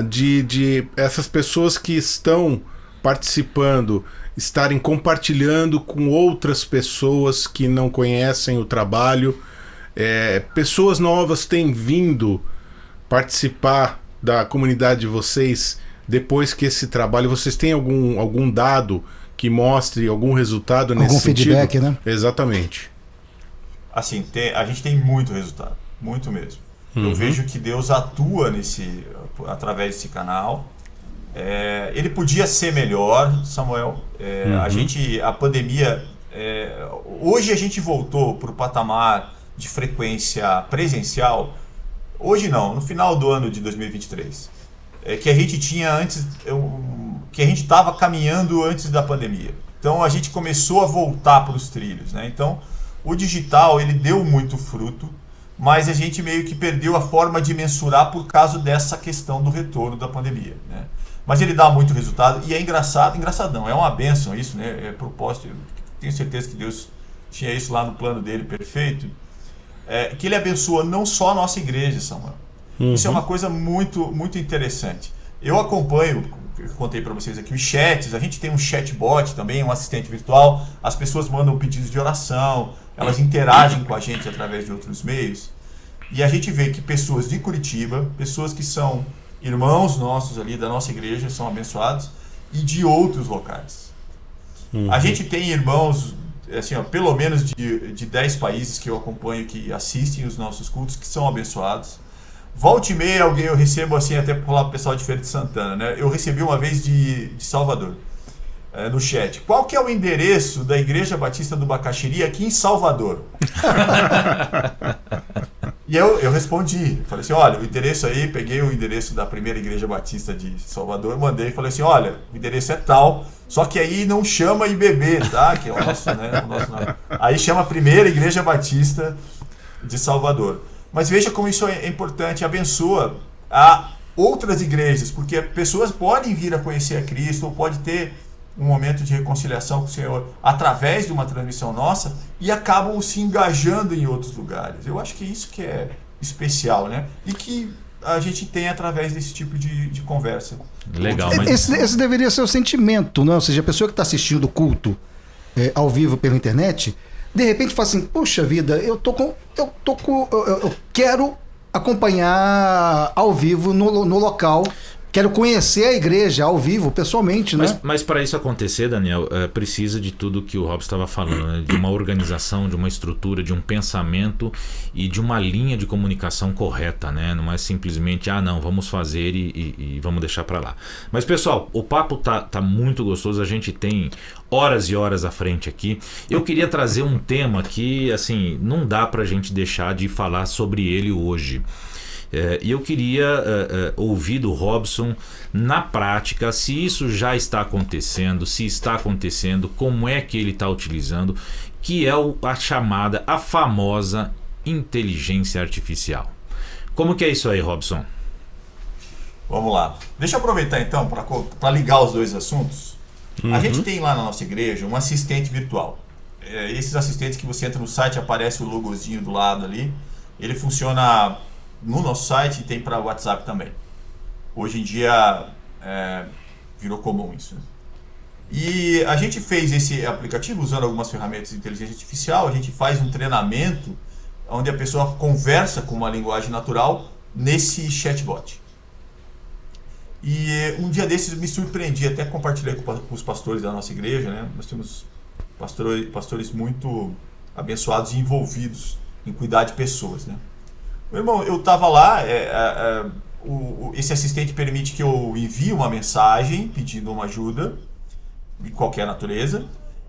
De essas pessoas que estão participando estarem compartilhando com outras pessoas que não conhecem o trabalho, pessoas novas têm vindo participar da comunidade de vocês depois que esse trabalho, vocês têm algum dado que mostre algum resultado nesse sentido? Algum feedback, né? Exatamente. Assim, a gente tem muito resultado, muito mesmo. Eu vejo que Deus atua através desse canal. Ele podia ser melhor, Samuel. A pandemia... hoje a gente voltou para o patamar de frequência presencial. Hoje não, no final do ano de 2023. Que a gente tinha antes... que a gente estava caminhando antes da pandemia. Então a gente começou a voltar para os trilhos, né? Então o digital ele deu muito fruto, mas a gente meio que perdeu a forma de mensurar por causa dessa questão do retorno da pandemia, né? Mas ele dá muito resultado e é engraçado não, é uma bênção isso, né? É propósito, eu tenho certeza que Deus tinha isso lá no plano dele perfeito, que ele abençoa não só a nossa igreja, Samuel. Isso é uma coisa muito, muito interessante. Eu acompanho, eu contei para vocês aqui, os chats, a gente tem um chatbot também, um assistente virtual, as pessoas mandam pedidos de oração, elas interagem com a gente através de outros meios, e a gente vê que pessoas de Curitiba, pessoas que são irmãos nossos ali da nossa igreja, são abençoados, e de outros locais. A gente tem irmãos, assim, pelo menos de 10 países que eu acompanho, que assistem os nossos cultos, que são abençoados. Volta e meia eu recebo, assim, até para falar para o pessoal de Feira de Santana, né? Eu recebi uma vez de Salvador, no chat. Qual que é o endereço da Igreja Batista do Bacaxiri aqui em Salvador? E eu respondi, falei assim, olha, o endereço aí, peguei o endereço da primeira Igreja Batista de Salvador, mandei e falei assim, olha, o endereço é tal, só que aí não chama IBB, tá? Que é o nosso, né, o nosso nome. Aí chama a primeira Igreja Batista de Salvador. Mas veja como isso é importante, abençoa a outras igrejas, porque pessoas podem vir a conhecer a Cristo, ou pode ter um momento de reconciliação com o Senhor através de uma transmissão nossa e acabam se engajando em outros lugares. Eu acho que isso que é especial, né? E que a gente tem através desse tipo de conversa. Legal. Mas... Esse deveria ser o sentimento, não? Ou seja, a pessoa que está assistindo o culto ao vivo pela internet, de repente fala assim, puxa vida, eu quero acompanhar ao vivo no local. Quero conhecer a igreja ao vivo, pessoalmente, né? Mas para isso acontecer, Daniel, precisa de tudo que o Robson estava falando, né? De uma organização, de uma estrutura, de um pensamento e de uma linha de comunicação correta, né? Não é simplesmente, não, vamos fazer e vamos deixar para lá. Mas, pessoal, o papo tá muito gostoso, a gente tem horas e horas à frente aqui. Eu queria trazer um tema que, assim, não dá pra gente deixar de falar sobre ele hoje. E eu queria ouvir do Robson, na prática, se isso já está acontecendo, se está acontecendo, como é que ele está utilizando, que é a famosa inteligência artificial. Como que é isso aí, Robson? Vamos lá. Deixa eu aproveitar então para ligar os dois assuntos. A gente tem lá na nossa igreja um assistente virtual. Esses assistentes que você entra no site, aparece o logozinho do lado ali. Ele funciona no nosso site e tem para WhatsApp também. Hoje em dia virou comum isso. E a gente fez esse aplicativo usando algumas ferramentas de inteligência artificial. A gente faz um treinamento onde a pessoa conversa com uma linguagem natural nesse chatbot. E um dia desses me surpreendi, até compartilhei com os pastores da nossa igreja, né? Nós temos pastores muito abençoados e envolvidos em cuidar de pessoas, né? Meu irmão, eu estava lá, esse assistente permite que eu envie uma mensagem pedindo uma ajuda de qualquer natureza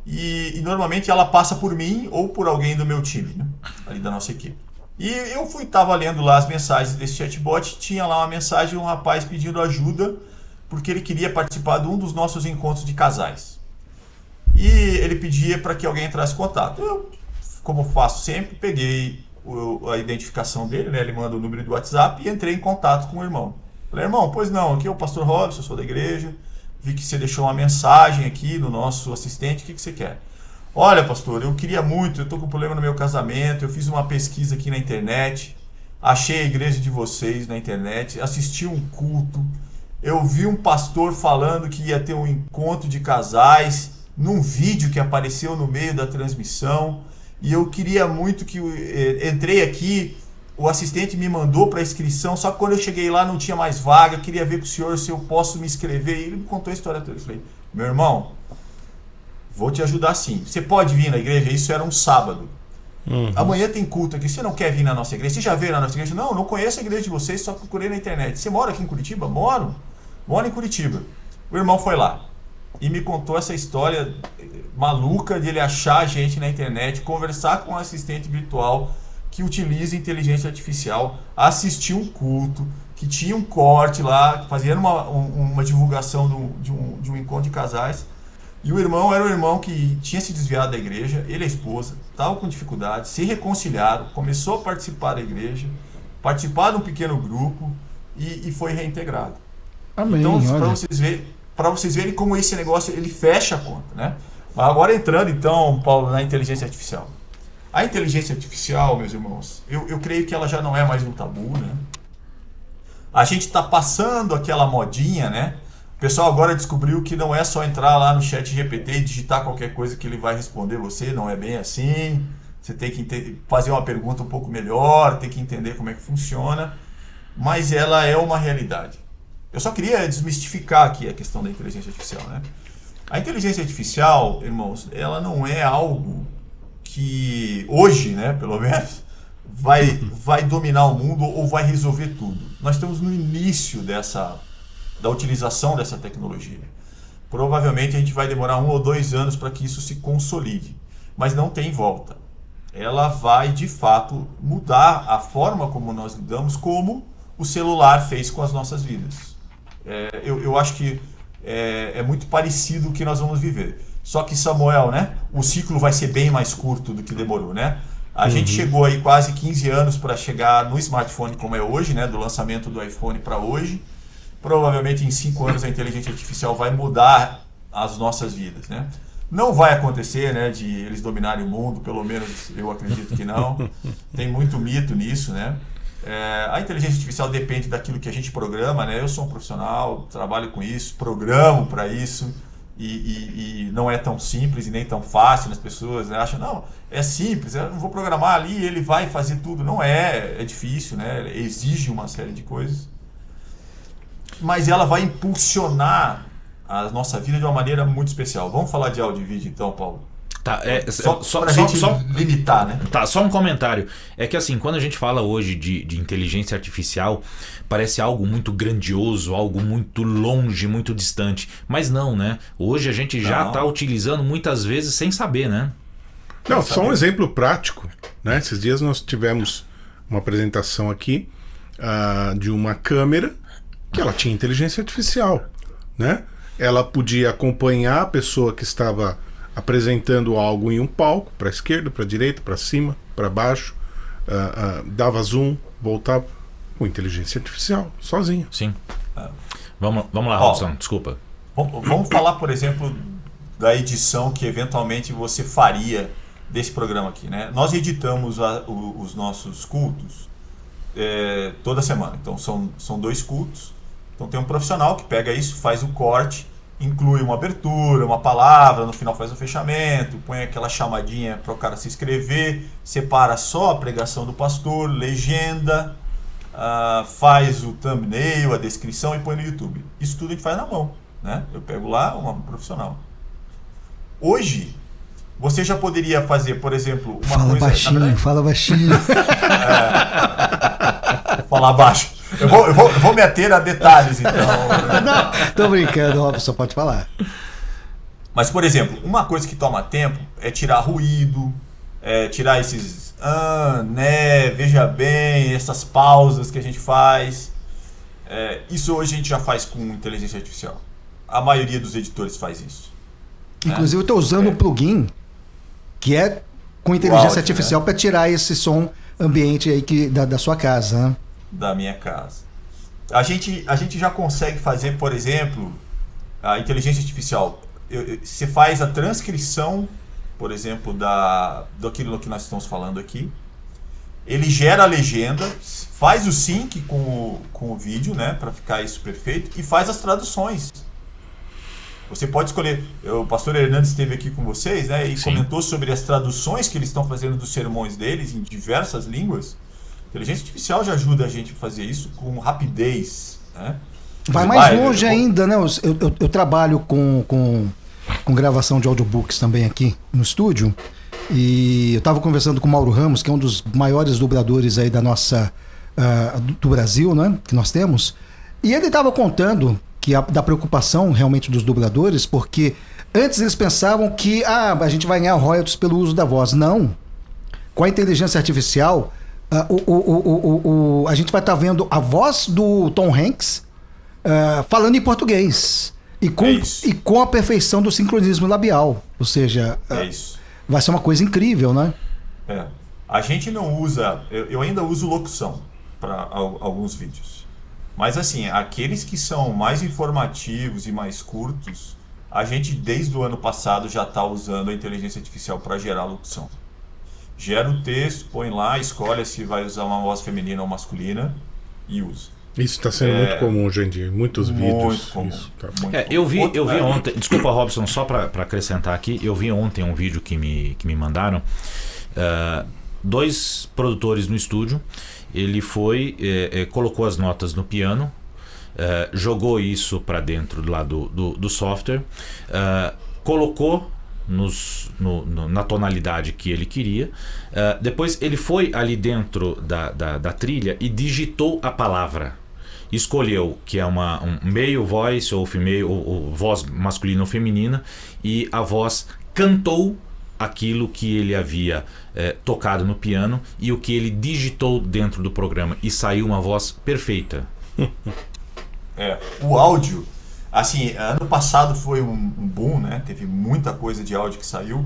e normalmente ela passa por mim ou por alguém do meu time, né? Ali da nossa equipe. E eu estava lendo lá as mensagens desse chatbot, tinha lá uma mensagem de um rapaz pedindo ajuda porque ele queria participar de um dos nossos encontros de casais. E ele pedia para que alguém entrasse em contato. Eu, como faço sempre, peguei a identificação dele, né? Ele manda o número do WhatsApp e entrei em contato com o irmão. Falei, irmão, pois não, aqui é o pastor Robson, eu sou da igreja, vi que você deixou uma mensagem aqui no nosso assistente, o que você quer? Olha, pastor, eu queria muito, eu estou com problema no meu casamento, eu fiz uma pesquisa aqui na internet, achei a igreja de vocês na internet, assisti um culto, eu vi um pastor falando que ia ter um encontro de casais num vídeo que apareceu no meio da transmissão, e eu queria muito que... entrei aqui, o assistente me mandou para inscrição, só que quando eu cheguei lá não tinha mais vaga, queria ver com o senhor se eu posso me inscrever, e ele me contou a história toda. Eu falei, meu irmão, vou te ajudar sim. Você pode vir na igreja? Isso era um sábado. Amanhã tem culto aqui. Você não quer vir na nossa igreja? Você já veio na nossa igreja? Não conheço a igreja de vocês, só procurei na internet. Você mora aqui em Curitiba? Moro em Curitiba. O irmão foi lá e me contou essa história maluca de ele achar a gente na internet, conversar com um assistente virtual que utiliza inteligência artificial, assistir um culto, que tinha um corte lá, fazendo uma divulgação de um encontro de casais. E o irmão era um irmão que tinha se desviado da igreja, ele e a esposa, estavam com dificuldade, se reconciliaram, começou a participar da igreja, participar de um pequeno grupo e foi reintegrado. Amém. Então, para vocês verem como esse negócio ele fecha a conta, né? Mas agora entrando então, Paulo, na inteligência artificial. A inteligência artificial, meus irmãos, eu creio que ela já não é mais um tabu, né? A gente está passando aquela modinha, né? O pessoal agora descobriu que não é só entrar lá no chat GPT e digitar qualquer coisa que ele vai responder você, não é bem assim. Você tem que fazer uma pergunta um pouco melhor, tem que entender como é que funciona, mas ela é uma realidade. Eu só queria desmistificar aqui a questão da inteligência artificial, né? A inteligência artificial, irmãos, ela não é algo que hoje, né, pelo menos, vai dominar o mundo ou vai resolver tudo. Nós estamos no início da utilização dessa tecnologia. Provavelmente a gente vai demorar 1 ou 2 anos para que isso se consolide, mas não tem volta. Ela vai, de fato, mudar a forma como nós lidamos, como o celular fez com as nossas vidas. Eu acho que é muito parecido o que nós vamos viver. Só que, Samuel, né, o ciclo vai ser bem mais curto do que demorou, né? A gente chegou aí quase 15 anos para chegar no smartphone como é hoje, né, do lançamento do iPhone para hoje. Provavelmente em 5 anos a inteligência artificial vai mudar as nossas vidas, né? Não vai acontecer, né, de eles dominarem o mundo, pelo menos eu acredito que não. Tem muito mito nisso, né? A inteligência artificial depende daquilo que a gente programa, né? Eu sou um profissional, trabalho com isso, programo para isso e não é tão simples e nem tão fácil. As pessoas, né, acham, não, é simples, eu vou programar ali e ele vai fazer tudo. Não é difícil, né? Exige uma série de coisas. Mas ela vai impulsionar a nossa vida de uma maneira muito especial. Vamos falar de áudio e vídeo então, Paulo? Tá, só pra gente limitar, né? Tá, só um comentário. É que assim, quando a gente fala hoje de inteligência artificial, parece algo muito grandioso, algo muito longe, muito distante. Mas não, né? Hoje a gente já está utilizando muitas vezes sem saber, né? Não, só um exemplo prático, né? Esses dias nós tivemos uma apresentação aqui de uma câmera que ela tinha inteligência artificial, né? Ela podia acompanhar a pessoa que estava apresentando algo em um palco, para a esquerda, para a direita, para cima, para baixo, dava zoom, voltava com inteligência artificial, sozinha. Sim. Vamos lá, Robson, desculpa. Vamos falar, por exemplo, da edição que eventualmente você faria desse programa aqui, né? Nós editamos os nossos cultos toda semana. Então são 2 cultos. Então tem um profissional que pega isso, faz o corte, inclui uma abertura, uma palavra, no final faz o fechamento, põe aquela chamadinha para o cara se inscrever, separa só a pregação do pastor, legenda, faz o thumbnail, a descrição e põe no YouTube. Isso tudo a gente faz na mão, né? Eu pego lá uma profissional. Hoje, você já poderia fazer, por exemplo, uma fala coisa... Baixinho, fala baixinho. Falar baixo. Eu vou me ater a detalhes, então. Não, tô brincando, Robson, pode falar. Mas, por exemplo, uma coisa que toma tempo é tirar ruído, tirar esses né, veja bem, essas pausas que a gente faz. Isso hoje a gente já faz com inteligência artificial. A maioria dos editores faz isso. Inclusive, eu estou usando um plugin que é com inteligência artificial, né, para tirar esse som ambiente aí da sua casa, né? Da minha casa. A gente já consegue fazer, por exemplo, a inteligência artificial. Você faz a transcrição, por exemplo, daquilo que nós estamos falando aqui. Ele gera a legenda, faz o sync com o vídeo, né, para ficar isso perfeito, e faz as traduções. Você pode escolher. O pastor Hernandes esteve aqui com vocês, né, e Sim. comentou sobre as traduções que eles estão fazendo dos sermões deles em diversas línguas. A inteligência artificial já ajuda a gente a fazer isso com rapidez, né? Vai mais longe ainda, né? Eu trabalho com gravação de audiobooks também aqui no estúdio, e eu estava conversando com o Mauro Ramos, que é um dos maiores dubladores aí da nossa do Brasil, né, que nós temos, e ele estava contando da preocupação realmente dos dubladores, porque antes eles pensavam que a gente vai ganhar royalties pelo uso da voz. Não. Com a inteligência artificial, a gente vai estar vendo a voz do Tom Hanks falando em português e com a perfeição do sincronismo labial. Ou seja, vai ser uma coisa incrível, né? A gente não usa... Eu ainda uso locução para alguns vídeos. Mas assim, aqueles que são mais informativos e mais curtos, a gente desde o ano passado já está usando a inteligência artificial para gerar locução. Gera o texto, põe lá, escolhe se vai usar uma voz feminina ou masculina e usa. Isso está sendo muito comum hoje em dia, muitos vídeos. Muito comum. Eu vi ontem, desculpa, Robson, só para acrescentar aqui, eu vi ontem um vídeo que me mandaram, 2 produtores no estúdio. Ele colocou as notas no piano, jogou isso para dentro lá do software, colocou na tonalidade que ele queria, depois ele foi ali dentro da trilha e digitou a palavra, escolheu que é um male voice ou female, ou voz masculina ou feminina, e a voz cantou aquilo que ele havia tocado no piano e o que ele digitou dentro do programa, e saiu uma voz perfeita. O áudio, assim, ano passado foi um boom, né? Teve muita coisa de áudio que saiu.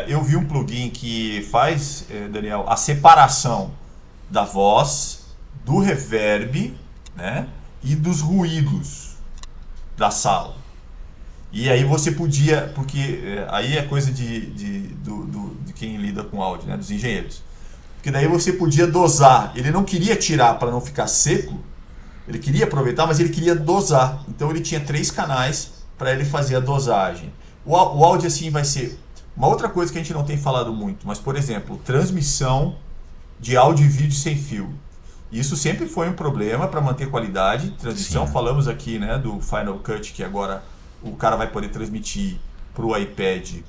Eu vi um plugin que faz, Daniel, a separação da voz, do reverb, né, e dos ruídos da sala. E aí você podia, porque aí é coisa de quem lida com áudio, né, dos engenheiros. Porque daí você podia dosar. Ele não queria tirar para não ficar seco, ele queria aproveitar, mas ele queria dosar. Então ele tinha 3 canais para ele fazer a dosagem. O áudio assim vai ser... Uma outra coisa que a gente não tem falado muito, mas por exemplo, transmissão de áudio e vídeo sem fio. Isso sempre foi um problema para manter qualidade. Transmissão, sim. Falamos aqui, né, do Final Cut, que agora o cara vai poder transmitir para o iPad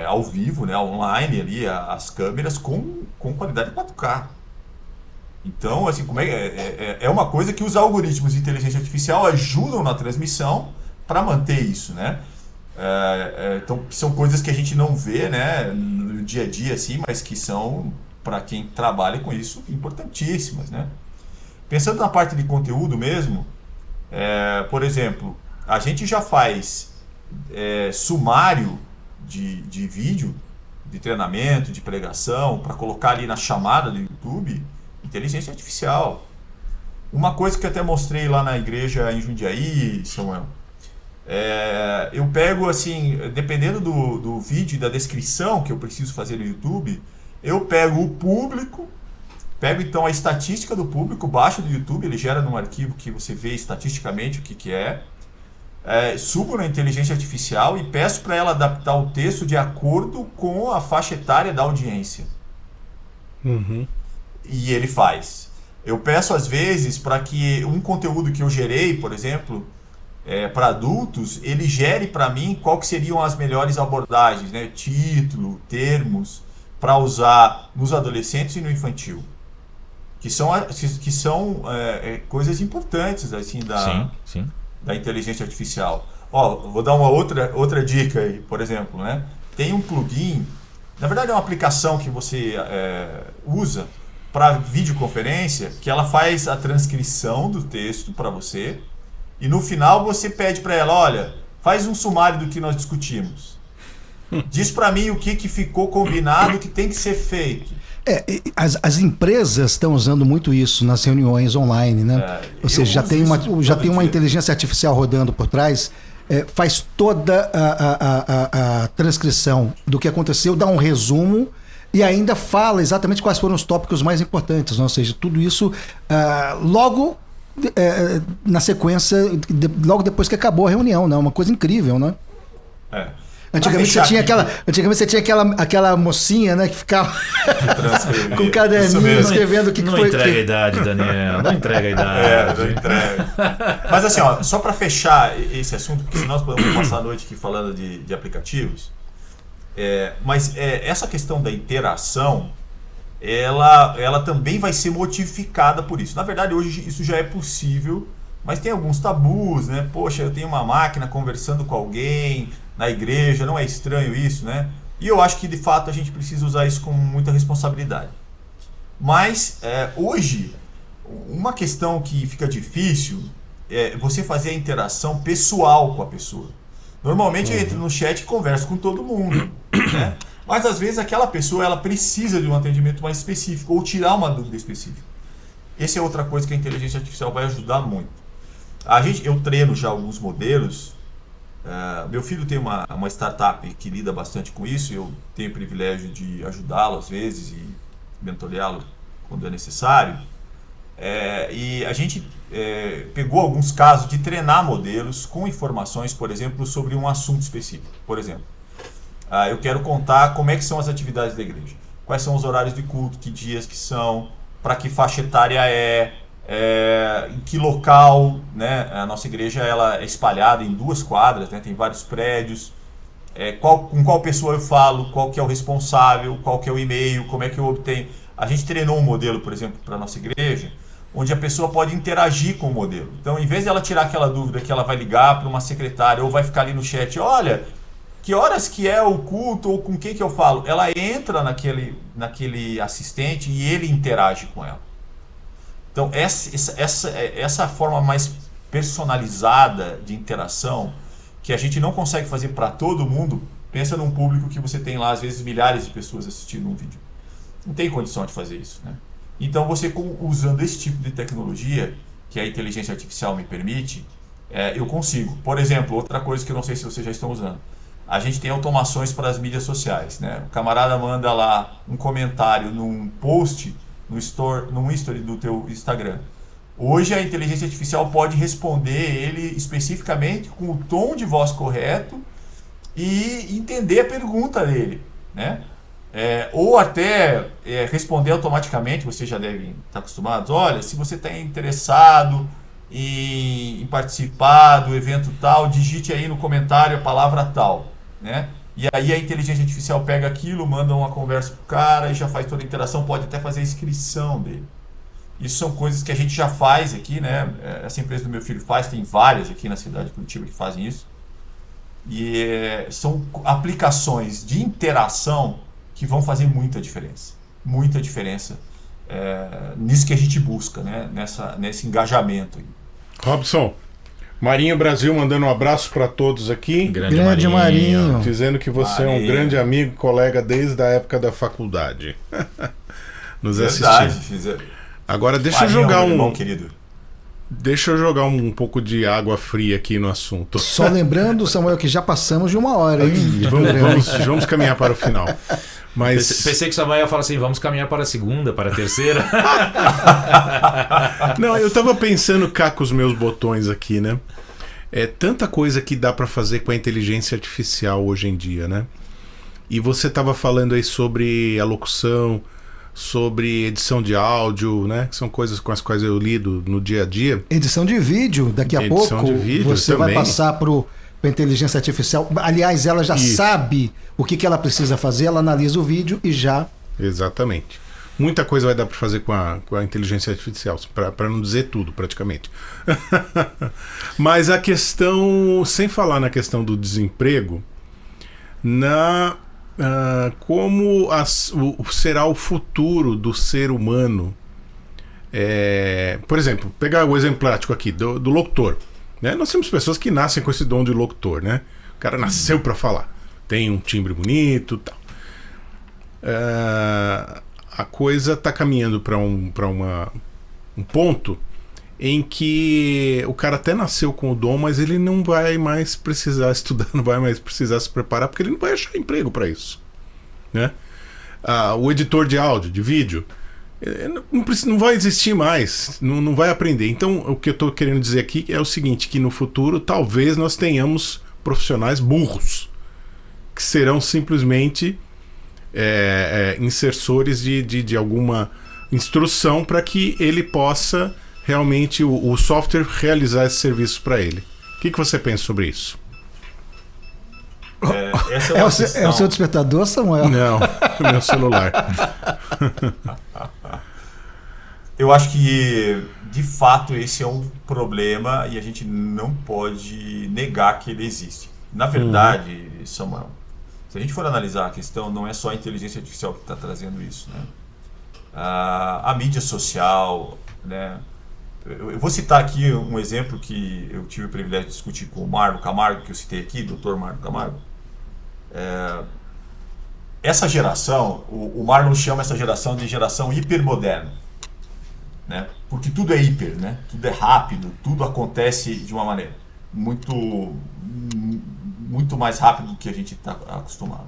ao vivo, né, online ali, as câmeras com qualidade 4K. Então, assim, é uma coisa que os algoritmos de inteligência artificial ajudam na transmissão para manter isso, né? Então, são coisas que a gente não vê, né, no dia a dia, assim, mas que são, para quem trabalha com isso, importantíssimas, né? Pensando na parte de conteúdo mesmo, por exemplo, a gente já faz sumário de vídeo, de treinamento, de pregação, para colocar ali na chamada do YouTube, inteligência artificial. Uma coisa que eu até mostrei lá na igreja em Jundiaí, Samuel, eu pego assim, dependendo do vídeo e da descrição que eu preciso fazer no YouTube, eu pego o público, pego então a estatística do público, baixo do YouTube, ele gera num arquivo que você vê estatisticamente o que é, subo na inteligência artificial e peço para ela adaptar o texto de acordo com a faixa etária da audiência. Uhum. E ele faz. Eu peço às vezes para que um conteúdo que eu gerei, por exemplo, para adultos, ele gere para mim qual que seriam as melhores abordagens, né? Título, termos, para usar nos adolescentes e no infantil. Que são coisas importantes assim, Sim. da inteligência artificial. Vou dar uma outra dica aí, por exemplo, né? Tem um plugin, na verdade é uma aplicação que você usa para videoconferência, que ela faz a transcrição do texto para você e no final você pede para ela, olha, faz um sumário do que nós discutimos. Diz para mim o que ficou combinado que tem que ser feito. As empresas estão usando muito isso nas reuniões online, né? Ou seja, já tem uma inteligência artificial rodando por trás, faz toda a transcrição do que aconteceu, dá um resumo e ainda fala exatamente quais foram os tópicos mais importantes. Ou seja, tudo isso logo na sequência, logo depois que acabou a reunião, né? Uma coisa incrível, né? Antigamente você tinha aquela mocinha, né, que ficava com o caderninho escrevendo o que não foi. Não entrega a idade, Daniel. Não entrega a idade. Não entrega. Mas assim, só para fechar esse assunto, porque senão nós podemos passar a noite aqui falando de aplicativos. Mas essa questão da interação, ela também vai ser modificada por isso. Na verdade, hoje isso já é possível, mas tem alguns tabus, né? Poxa, eu tenho uma máquina conversando com alguém na igreja, não é estranho isso, né? E eu acho que de fato a gente precisa usar isso com muita responsabilidade. Mas hoje, uma questão que fica difícil é você fazer a interação pessoal com a pessoa. Normalmente eu entro no chat e converso com todo mundo, né? Mas às vezes aquela pessoa ela precisa de um atendimento mais específico ou tirar uma dúvida específica. Essa é outra coisa que a inteligência artificial vai ajudar muito. Eu treino já alguns modelos. Meu filho tem uma startup que lida bastante com isso. Eu tenho o privilégio de ajudá-lo às vezes e mentoreá-lo quando é necessário. E a gente pegou alguns casos de treinar modelos com informações, por exemplo, sobre um assunto específico. Por exemplo, eu quero contar como é que são as atividades da igreja. Quais são os horários de culto, que dias que são, para que faixa etária em que local, né? A nossa igreja ela é espalhada em 2 quadras, né? Tem vários prédios. Com qual pessoa eu falo, qual que é o responsável, qual que é o e-mail, como é que eu obtenho. A gente treinou um modelo, por exemplo, para a nossa igreja, onde a pessoa pode interagir com o modelo. Então, em vez de ela tirar aquela dúvida que ela vai ligar para uma secretária ou vai ficar ali no chat, olha, que horas que é o culto ou com quem que eu falo, ela entra naquele assistente e ele interage com ela. Então, essa forma mais personalizada de interação, que a gente não consegue fazer para todo mundo, pensa num público que você tem lá, às vezes, milhares de pessoas assistindo um vídeo. Não tem condição de fazer isso, né? Então, você usando esse tipo de tecnologia, que a inteligência artificial me permite, eu consigo. Por exemplo, outra coisa que eu não sei se vocês já estão usando. A gente tem automações para as mídias sociais, né? O camarada manda lá um comentário num post, num story do teu Instagram. Hoje a inteligência artificial pode responder ele especificamente com o tom de voz correto e entender a pergunta dele, né? Ou até responder automaticamente, vocês já devem estar acostumados. Olha, se você está interessado em participar do evento tal, digite aí no comentário a palavra tal, né? E aí a inteligência artificial pega aquilo, manda uma conversa pro cara e já faz toda a interação, pode até fazer a inscrição dele. Isso são coisas que a gente já faz aqui, né? Essa empresa do meu filho faz, tem várias aqui na cidade de Curitiba que fazem isso. E são aplicações de interação que vão fazer muita diferença. Muita diferença nisso que a gente busca, né? Nesse engajamento. Robson, Marinho Brasil mandando um abraço para todos aqui. Grande Marinho. Dizendo que você é um grande amigo, colega desde a época da faculdade. Nos assistindo. Agora deixa eu jogar irmão querido. Deixa eu jogar um pouco de água fria aqui no assunto. Só lembrando, Samuel, que já passamos de 1 hora, hein? Vamos caminhar para o final. Mas... Pensei que o Samuel ia falar assim, vamos caminhar para a segunda, para a terceira. Não, eu tava pensando cá com os meus botões aqui, né? É tanta coisa que dá para fazer com a inteligência artificial hoje em dia, né? E você tava falando aí sobre a locução, sobre edição de áudio, né? Que são coisas com as quais eu lido no dia a dia. Edição de vídeo, daqui a pouco você vai passar para a inteligência artificial. Aliás, ela já sabe o que ela precisa fazer, ela analisa o vídeo e já... Exatamente. Muita coisa vai dar para fazer com a inteligência artificial, para não dizer tudo, praticamente. Mas a questão, sem falar na questão do desemprego, como será o futuro do ser humano. Por exemplo, pegar o exemplo prático aqui do locutor, né? Nós temos pessoas que nascem com esse dom de locutor, né? O cara nasceu para falar, tem um timbre bonito, tal. A coisa está caminhando para um ponto em que o cara até nasceu com o dom, mas ele não vai mais precisar estudar, não vai mais precisar se preparar, porque ele não vai achar emprego para isso, né? O editor de áudio, de vídeo, não vai existir mais, não vai aprender. Então, o que eu estou querendo dizer aqui é o seguinte, que no futuro talvez nós tenhamos profissionais burros, que serão simplesmente insersores de alguma instrução para que ele possa realmente o software realizar esse serviço para ele. O que você pensa sobre isso? É o seu despertador, Samuel? Não, é o meu celular. Eu acho que, de fato, esse é um problema e a gente não pode negar que ele existe. Na verdade, Samuel, se a gente for analisar a questão, não é só a inteligência artificial que está trazendo isso, né? A mídia social, né? Eu vou citar aqui um exemplo que eu tive o privilégio de discutir com o Marco Camargo, que eu citei aqui, Dr. Marco Camargo. Essa geração, o Marlon chama essa geração de geração hipermoderna, né? Porque tudo é hiper, né? Tudo é rápido, tudo acontece de uma maneira muito mais rápido do que a gente está acostumado.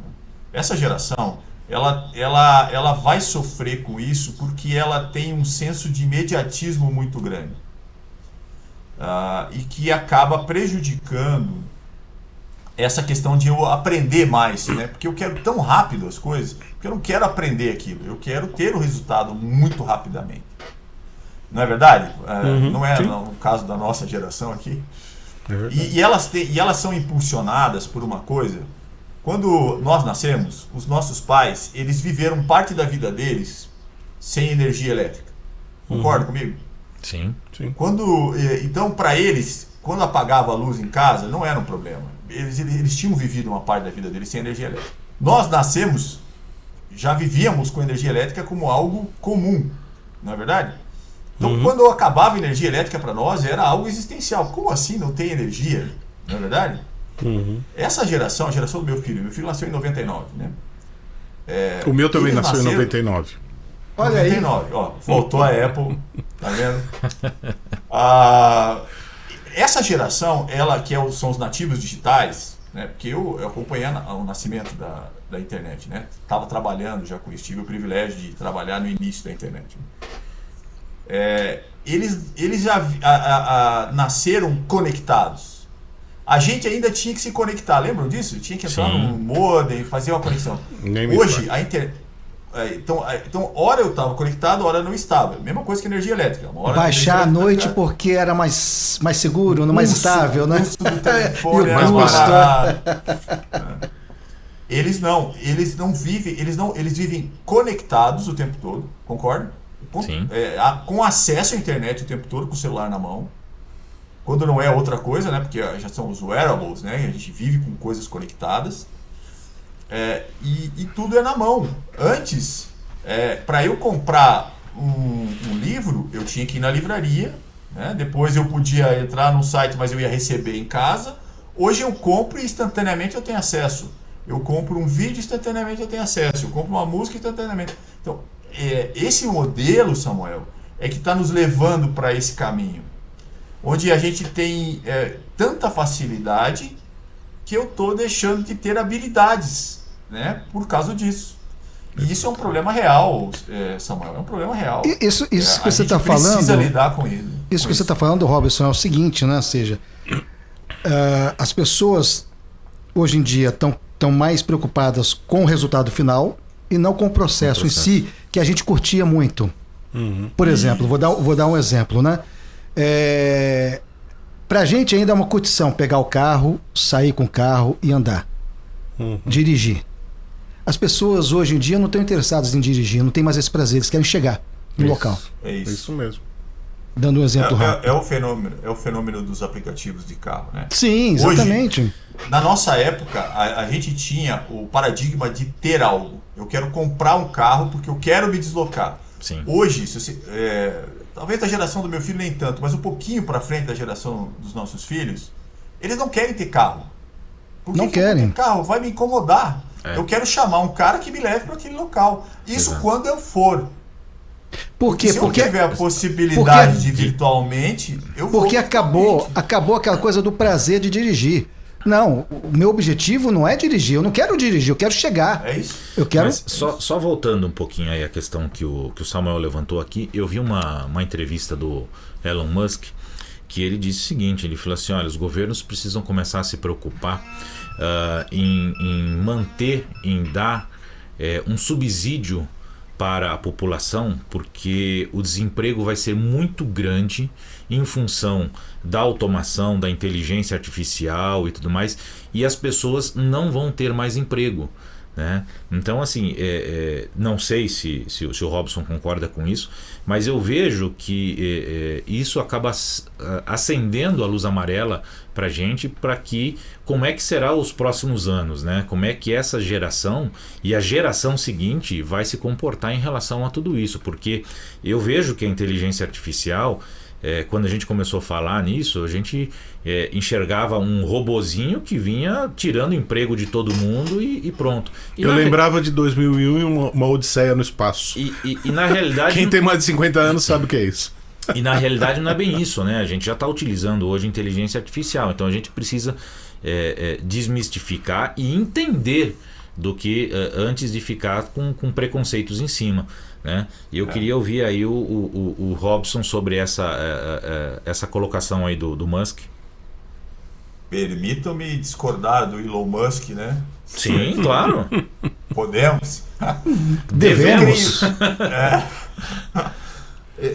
Essa geração, ela vai sofrer com isso porque ela tem um senso de imediatismo muito grande, e que acaba prejudicando essa questão de eu aprender mais, né? Porque eu quero tão rápido as coisas, que eu não quero aprender aquilo, eu quero ter o resultado muito rapidamente. Não é verdade? Não é no caso da nossa geração aqui. E elas são impulsionadas por uma coisa. Quando nós nascemos, os nossos pais, eles viveram parte da vida deles sem energia elétrica. Concorda comigo? Sim. Então, para eles, quando apagava a luz em casa, não era um problema. Eles tinham vivido uma parte da vida deles sem energia elétrica. Nós nascemos, já vivíamos com energia elétrica como algo comum, não é verdade? Então, quando acabava a energia elétrica para nós, era algo existencial. Como assim não tem energia? Não é verdade? Essa geração, a geração do meu filho nasceu em 99, né? O meu também nasceu em 99. Olha 99, aí. ó, voltou a Apple, tá vendo? Essa geração, são os nativos digitais, né? Porque eu acompanhei o nascimento da internet, né? Estava trabalhando já com isso, tive o privilégio de trabalhar no início da internet. Eles já nasceram conectados. A gente ainda tinha que se conectar, lembram disso? Tinha que entrar no modem, fazer uma conexão. Hoje, a internet... Então, hora eu estava conectado, hora não estava. Mesma coisa que energia elétrica. Baixar à noite porque era mais seguro, mais estável, né? Mais barato. Eles não vivem, eles vivem conectados o tempo todo, concorda? Com acesso à internet o tempo todo, com o celular na mão. Quando não é outra coisa, né? Porque já são os wearables, né? A gente vive com coisas conectadas. E tudo é na mão. Antes, para eu comprar um livro, eu tinha que ir na livraria, né? Depois eu podia entrar no site, mas eu ia receber em casa. Hoje eu compro e instantaneamente eu tenho acesso. Eu compro um vídeo, instantaneamente eu tenho acesso. Eu compro uma música, instantaneamente. Então, esse modelo, Samuel, é que está nos levando para esse caminho, onde a gente tem tanta facilidade que eu estou deixando de ter habilidades, né, por causa disso. E isso é um problema real, Samuel, é um problema real. Isso que você está falando... precisa lidar com ele. Isso que você está falando, Robson, é o seguinte, né? Ou seja, as pessoas hoje em dia estão mais preocupadas com o resultado final e não com o processo em si, que a gente curtia muito. Por exemplo, vou dar um exemplo, né? Pra gente ainda é uma curtição pegar o carro, sair com o carro e andar. Dirigir. As pessoas hoje em dia não estão interessadas em dirigir, não tem mais esse prazer, eles querem chegar no local. É Isso mesmo. Dando um exemplo rápido. É o fenômeno dos aplicativos de carro, né? Sim, exatamente. Hoje, na nossa época, a gente tinha o paradigma de ter algo. Eu quero comprar um carro porque eu quero me deslocar. Sim. Hoje, talvez da geração do meu filho nem tanto, mas um pouquinho para frente da geração dos nossos filhos, eles não querem ter carro. Porque não querem. Ter carro vai me incomodar. Eu quero chamar um cara que me leve para aquele local. Isso quando eu for. Por quê? Se eu tiver a possibilidade de virtualmente, eu vou. Porque acabou aquela coisa do prazer de dirigir. Não, o meu objetivo não é dirigir, eu não quero dirigir, eu quero chegar. É isso. Eu quero... Mas só voltando um pouquinho aí a questão que o Samuel levantou aqui, eu vi uma entrevista do Elon Musk, que ele disse o seguinte, ele falou assim, olha, os governos precisam começar a se preocupar em manter, em dar um subsídio para a população, porque o desemprego vai ser muito grande em função da automação, da inteligência artificial e tudo mais, e as pessoas não vão ter mais emprego, né? Então, assim, não sei se o Robson concorda com isso, mas eu vejo que isso acaba acendendo a luz amarela para a gente, para que como é que será os próximos anos, né? Como é que essa geração e a geração seguinte vai se comportar em relação a tudo isso, porque eu vejo que a inteligência artificial, quando a gente começou a falar nisso, a gente enxergava um robozinho que vinha tirando emprego de todo mundo e pronto. Eu lembrava de 2001 e uma odisseia no espaço. E na realidade... Quem tem mais de 50 anos sabe o que é isso. E na realidade não é bem isso, né? A gente já está utilizando hoje inteligência artificial, então a gente precisa desmistificar e entender do que antes de ficar com preconceitos em cima, né? E eu queria ouvir aí o Robson sobre essa colocação aí do Musk. Permitam-me discordar do Elon Musk, né? Sim, claro. Podemos? Devemos.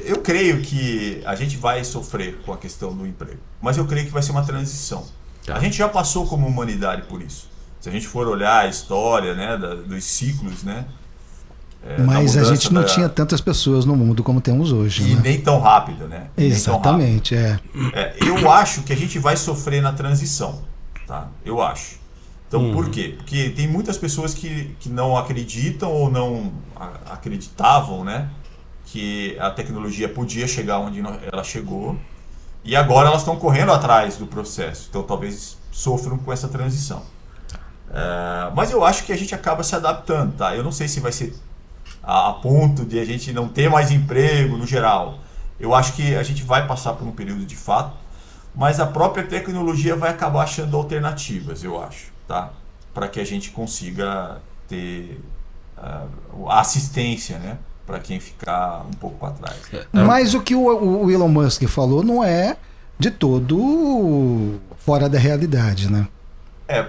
Eu creio que a gente vai sofrer com a questão do emprego, mas eu creio que vai ser uma transição. Tá. A gente já passou como humanidade por isso. Se a gente for olhar a história, né, dos ciclos, né? Mas a gente não tinha tantas pessoas no mundo como temos hoje. E né? nem tão rápido, né? Exatamente, eu acho que a gente vai sofrer na transição, tá? Eu acho. Então, por quê? Porque tem muitas pessoas que não acreditam ou não acreditavam, né? Que a tecnologia podia chegar onde ela chegou, e agora elas estão correndo atrás do processo, então talvez sofram com essa transição. Mas eu acho que a gente acaba se adaptando, tá? Eu não sei se vai ser a ponto de a gente não ter mais emprego no geral. Eu acho que a gente vai passar por um período de fato, mas a própria tecnologia vai acabar achando alternativas, eu acho, tá? Para que a gente consiga ter a assistência, né? Para quem ficar um pouco para trás. Mas o que o Elon Musk falou não é de todo fora da realidade, né?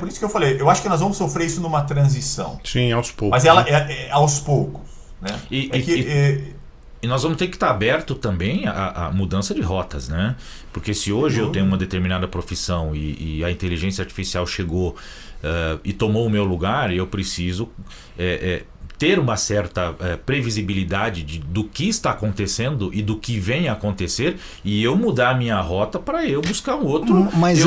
Por isso que eu falei, eu acho que nós vamos sofrer isso numa transição. Sim, aos poucos. Mas ela é aos poucos, né? E nós vamos ter que estar aberto também à mudança de rotas, né? Porque se hoje eu tenho uma determinada profissão e a inteligência artificial chegou e tomou o meu lugar, eu preciso ter uma certa previsibilidade do que está acontecendo e do que vem a acontecer, e eu mudar a minha rota para eu buscar um outro. Mas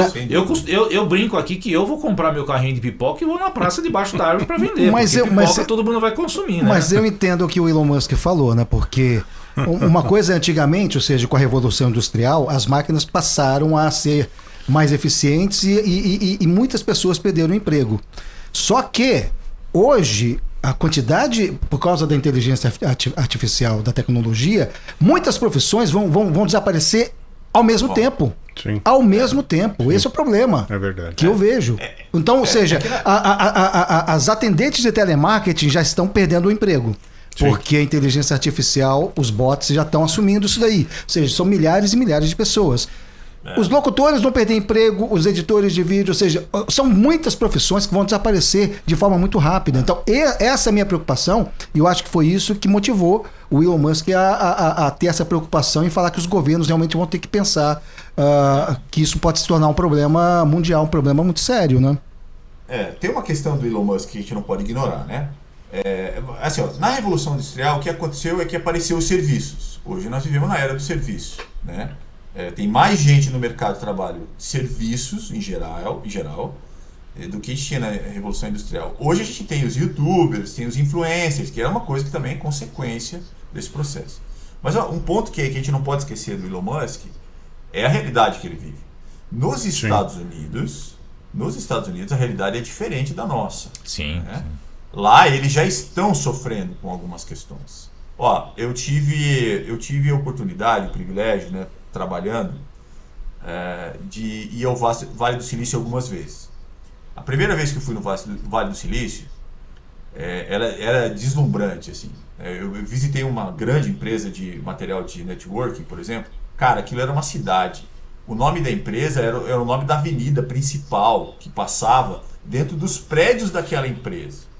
eu brinco aqui que eu vou comprar meu carrinho de pipoca e vou na praça debaixo da árvore para vender. Mas pipoca todo mundo vai consumir, né? Mas eu entendo o que o Elon Musk falou, né? Porque Uma coisa antigamente, ou seja, com a Revolução Industrial, as máquinas passaram a ser mais eficientes e muitas pessoas perderam o emprego. Só que hoje a quantidade, por causa da inteligência artificial, da tecnologia, muitas profissões vão desaparecer ao mesmo tempo. Sim. Ao mesmo tempo. Esse é o problema. É verdade. Que eu vejo. Então, ou seja, as atendentes de telemarketing já estão perdendo o emprego. Sim. Porque a inteligência artificial, os bots já estão assumindo isso daí. Ou seja, são milhares e milhares de pessoas. Os locutores vão perder emprego, os editores de vídeo, ou seja, são muitas profissões que vão desaparecer de forma muito rápida. Então, essa é a minha preocupação, e eu acho que foi isso que motivou o Elon Musk a ter essa preocupação e falar que os governos realmente vão ter que pensar que isso pode se tornar um problema mundial, um problema muito sério, né? Tem uma questão do Elon Musk que a gente não pode ignorar, né? Assim, na Revolução Industrial, o que aconteceu é que apareceram os serviços. Hoje nós vivemos na era do serviço, né? Tem mais gente no mercado de trabalho de serviços, em geral, do que tinha na Revolução Industrial. Hoje a gente tem os youtubers, tem os influencers, que é uma coisa que também é consequência desse processo. Mas um ponto que a gente não pode esquecer do Elon Musk é a realidade que ele vive. Nos Estados Unidos, a realidade é diferente da nossa. Sim. Né? Lá eles já estão sofrendo com algumas questões. Eu tive a oportunidade, o privilégio, né, trabalhando, de ir ao Vale do Silício algumas vezes. A primeira vez que eu fui no Vale do Silício, era deslumbrante, assim. Eu visitei uma grande empresa de material de networking, por exemplo. Cara, aquilo era uma cidade. O nome da empresa era o nome da avenida principal que passava dentro dos prédios daquela empresa.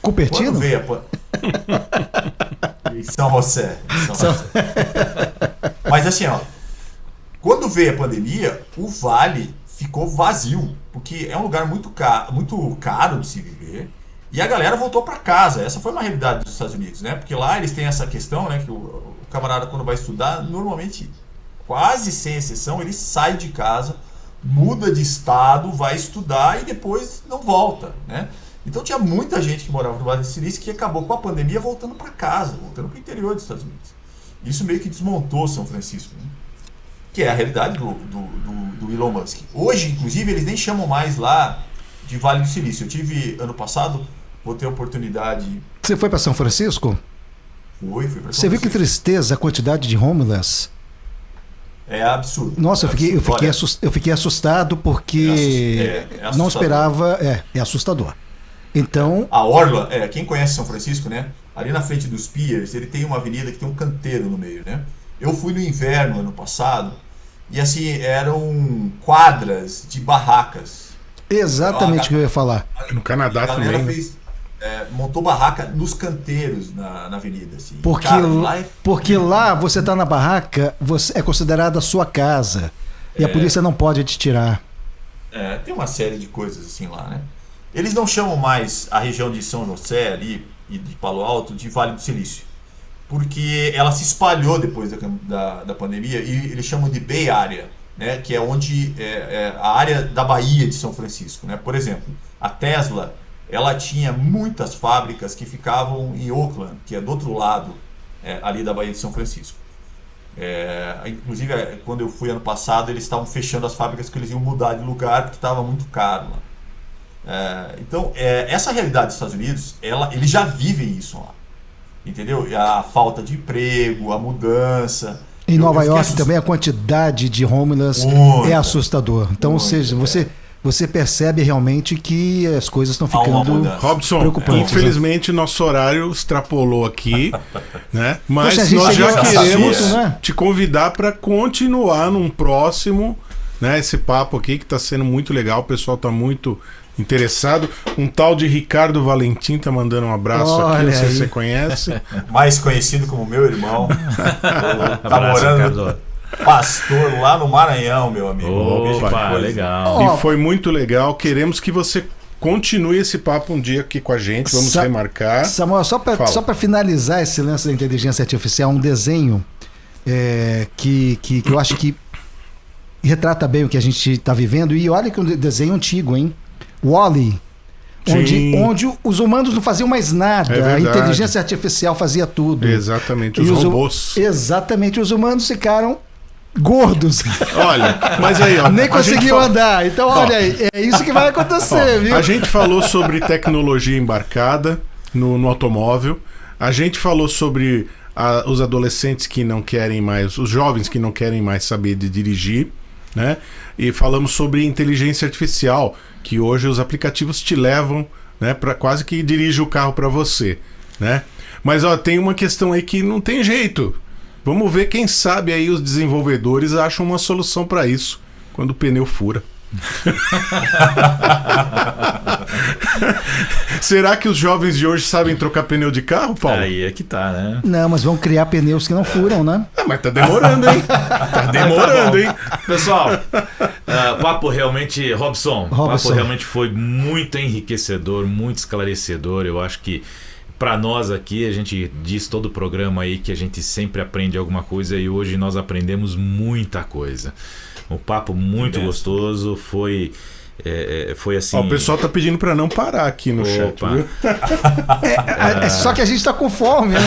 Cupertino? Quando veio em São José. Mas assim, quando veio a pandemia, o Vale ficou vazio, porque é um lugar muito caro de se viver, e a galera voltou para casa. Essa foi uma realidade dos Estados Unidos, né? Porque lá eles têm essa questão, né, que o camarada, quando vai estudar, normalmente, quase sem exceção, ele sai de casa, muda de estado, vai estudar e depois não volta, né? Então tinha muita gente que morava no Vale do Silício que acabou com a pandemia voltando para casa, voltando para o interior dos Estados Unidos. Isso meio que desmontou São Francisco, né? Que é a realidade do Elon Musk. Hoje, inclusive, eles nem chamam mais lá de Vale do Silício. Eu tive, ano passado, vou ter a oportunidade... Você foi para São Francisco? Fui para São Francisco. Você viu que tristeza a quantidade de homeless? É absurdo. Nossa, eu fiquei assustado porque não esperava... É assustador. Então... A Orla, quem conhece São Francisco, né? Ali na frente dos piers, ele tem uma avenida que tem um canteiro no meio, né? Eu fui no inverno, ano passado, e assim, eram quadras de barracas. Exatamente o que eu ia falar. No Canadá também, né? Montou barraca nos canteiros na avenida. Assim. Porque lá você está na barraca, é considerada a sua casa. E a polícia não pode te tirar. Tem uma série de coisas assim lá, né? Eles não chamam mais a região de São José ali e de Palo Alto de Vale do Silício, porque ela se espalhou depois da pandemia, e eles chamam de Bay Area, né? Que é onde a área da Baía de São Francisco, né? Por exemplo, a Tesla, ela tinha muitas fábricas que ficavam em Oakland, que é do outro lado ali da Baía de São Francisco. Inclusive, quando eu fui ano passado, eles estavam fechando as fábricas porque eles iam mudar de lugar porque estava muito caro lá. Então, essa realidade dos Estados Unidos, eles já vivem isso lá, entendeu? A falta de emprego, a mudança. Em Nova York também a quantidade de homeless é assustador. Então, ou seja, você percebe realmente que as coisas estão ficando Robson, preocupantes. Infelizmente, nosso horário extrapolou aqui, né? Mas Poxa, nós já queremos né? te convidar para continuar num próximo, né? Esse papo aqui que está sendo muito legal, o pessoal está muito interessado. Um tal de Ricardo Valentim tá mandando um abraço aqui, não sei se você conhece. Mais conhecido como meu irmão. Tá morando pastor lá no Maranhão, meu amigo. Opa, legal. E foi muito legal. Queremos que você continue esse papo um dia aqui com a gente. Vamos remarcar. Samuel, só para finalizar esse lance da inteligência artificial, um desenho que eu acho que retrata bem o que a gente está vivendo. E olha que é um desenho antigo, hein? Wall-E. Onde os humanos não faziam mais nada. É a verdade. inteligência artificial fazia tudo. Exatamente, os E robôs. Exatamente, os humanos ficaram gordos. Olha, mas aí, ó. Nem a gente conseguiam fala- andar. Então, olha aí, é isso que vai acontecer, Ó, viu? a gente falou sobre tecnologia embarcada no automóvel. A gente falou sobre os adolescentes que não querem mais, os jovens que não querem mais saber de dirigir, né? E falamos sobre inteligência artificial, que hoje os aplicativos te levam, né, para quase que dirige o carro para você, né? Mas ó, tem uma questão aí que não tem jeito. Vamos ver, quem sabe aí os desenvolvedores acham uma solução para isso quando o pneu fura. Será que os jovens de hoje sabem trocar pneu de carro, Paulo? Aí é que tá, né? Não, mas vão criar pneus que não furam, né? Mas tá demorando, hein? Tá demorando, hein? Pessoal, papo realmente, Robson, papo Robson. realmente foi muito enriquecedor, muito esclarecedor. Eu acho que para nós aqui, a gente diz todo o programa aí que a gente sempre aprende alguma coisa e hoje nós aprendemos muita coisa. Um papo muito gostoso, foi assim... Ó, o pessoal tá pedindo pra não parar aqui no chat, Opa. viu? Só que a gente tá com fome, né?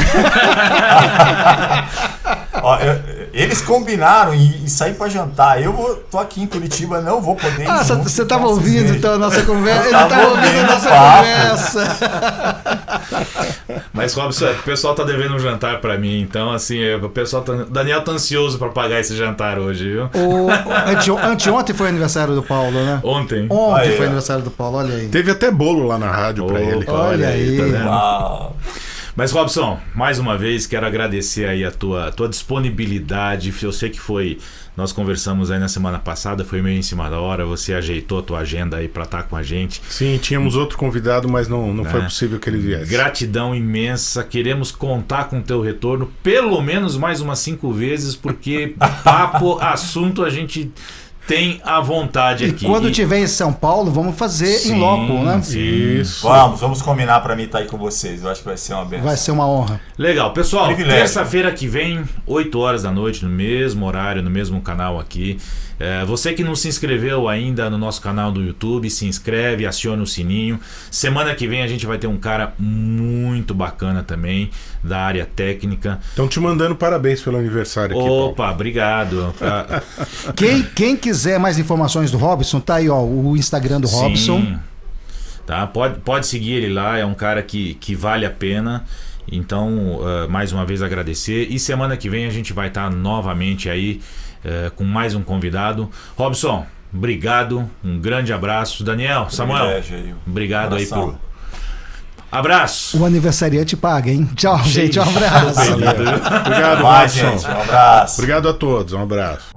Ó, eles combinaram em sair pra jantar. Tô aqui em Curitiba, não vou poder ir. Ah, junto, você tava então, ouvindo vocês então a nossa conversa? Ele tava tava ouvindo a ouvindo nossa o papo. conversa. Mas, Robson, o pessoal tá devendo um jantar pra mim, então, assim, o pessoal Daniel tá ansioso pra pagar esse jantar hoje, viu? Anteontem foi aniversário do Paulo, né? Ontem. Ontem Aí, foi ó. aniversário do Paulo, olha aí. Teve até bolo lá na rádio pra ele. Opa, Olha aí. tá vendo? Ah, Mas, Robson, mais uma vez quero agradecer aí a tua disponibilidade. Eu sei que nós conversamos aí na semana passada, foi meio em cima da hora, você ajeitou a tua agenda aí pra estar com a gente. Sim, tínhamos outro convidado, mas não foi Né? possível que ele viesse. Gratidão imensa, queremos contar com o teu retorno pelo menos mais umas 5 vezes, porque papo, assunto a gente tem à vontade E aqui. quando tiver em São Paulo, vamos fazer em loco, né? Isso. vamos combinar pra mim estar aí com vocês. Eu acho que vai ser uma benção. Vai ser uma honra. Legal, pessoal, Privilégio. terça-feira que vem, 8 horas da noite, no mesmo horário, no mesmo canal aqui. Você que não se inscreveu ainda no nosso canal do YouTube, se inscreve, aciona o sininho. Semana que vem a gente vai ter um cara muito bacana também, da área técnica. Estão te mandando parabéns pelo aniversário aqui, Paulo. Opa, obrigado. Quem quiser mais informações do Robson, tá aí, ó, o Instagram do Robson. Sim. Tá? Pode seguir ele lá, é um cara que vale a pena. Então, mais uma vez agradecer. E semana que vem a gente vai estar novamente aí com mais um convidado. Robson, obrigado, um grande abraço. Daniel, Samuel, Privilégio aí. obrigado aí Abração. por... Abraço. O aniversariante paga, hein? Tchau, gente, um Cheio. abraço. Obrigado, Vai, Robson. gente. Um abraço. Obrigado a todos, um abraço.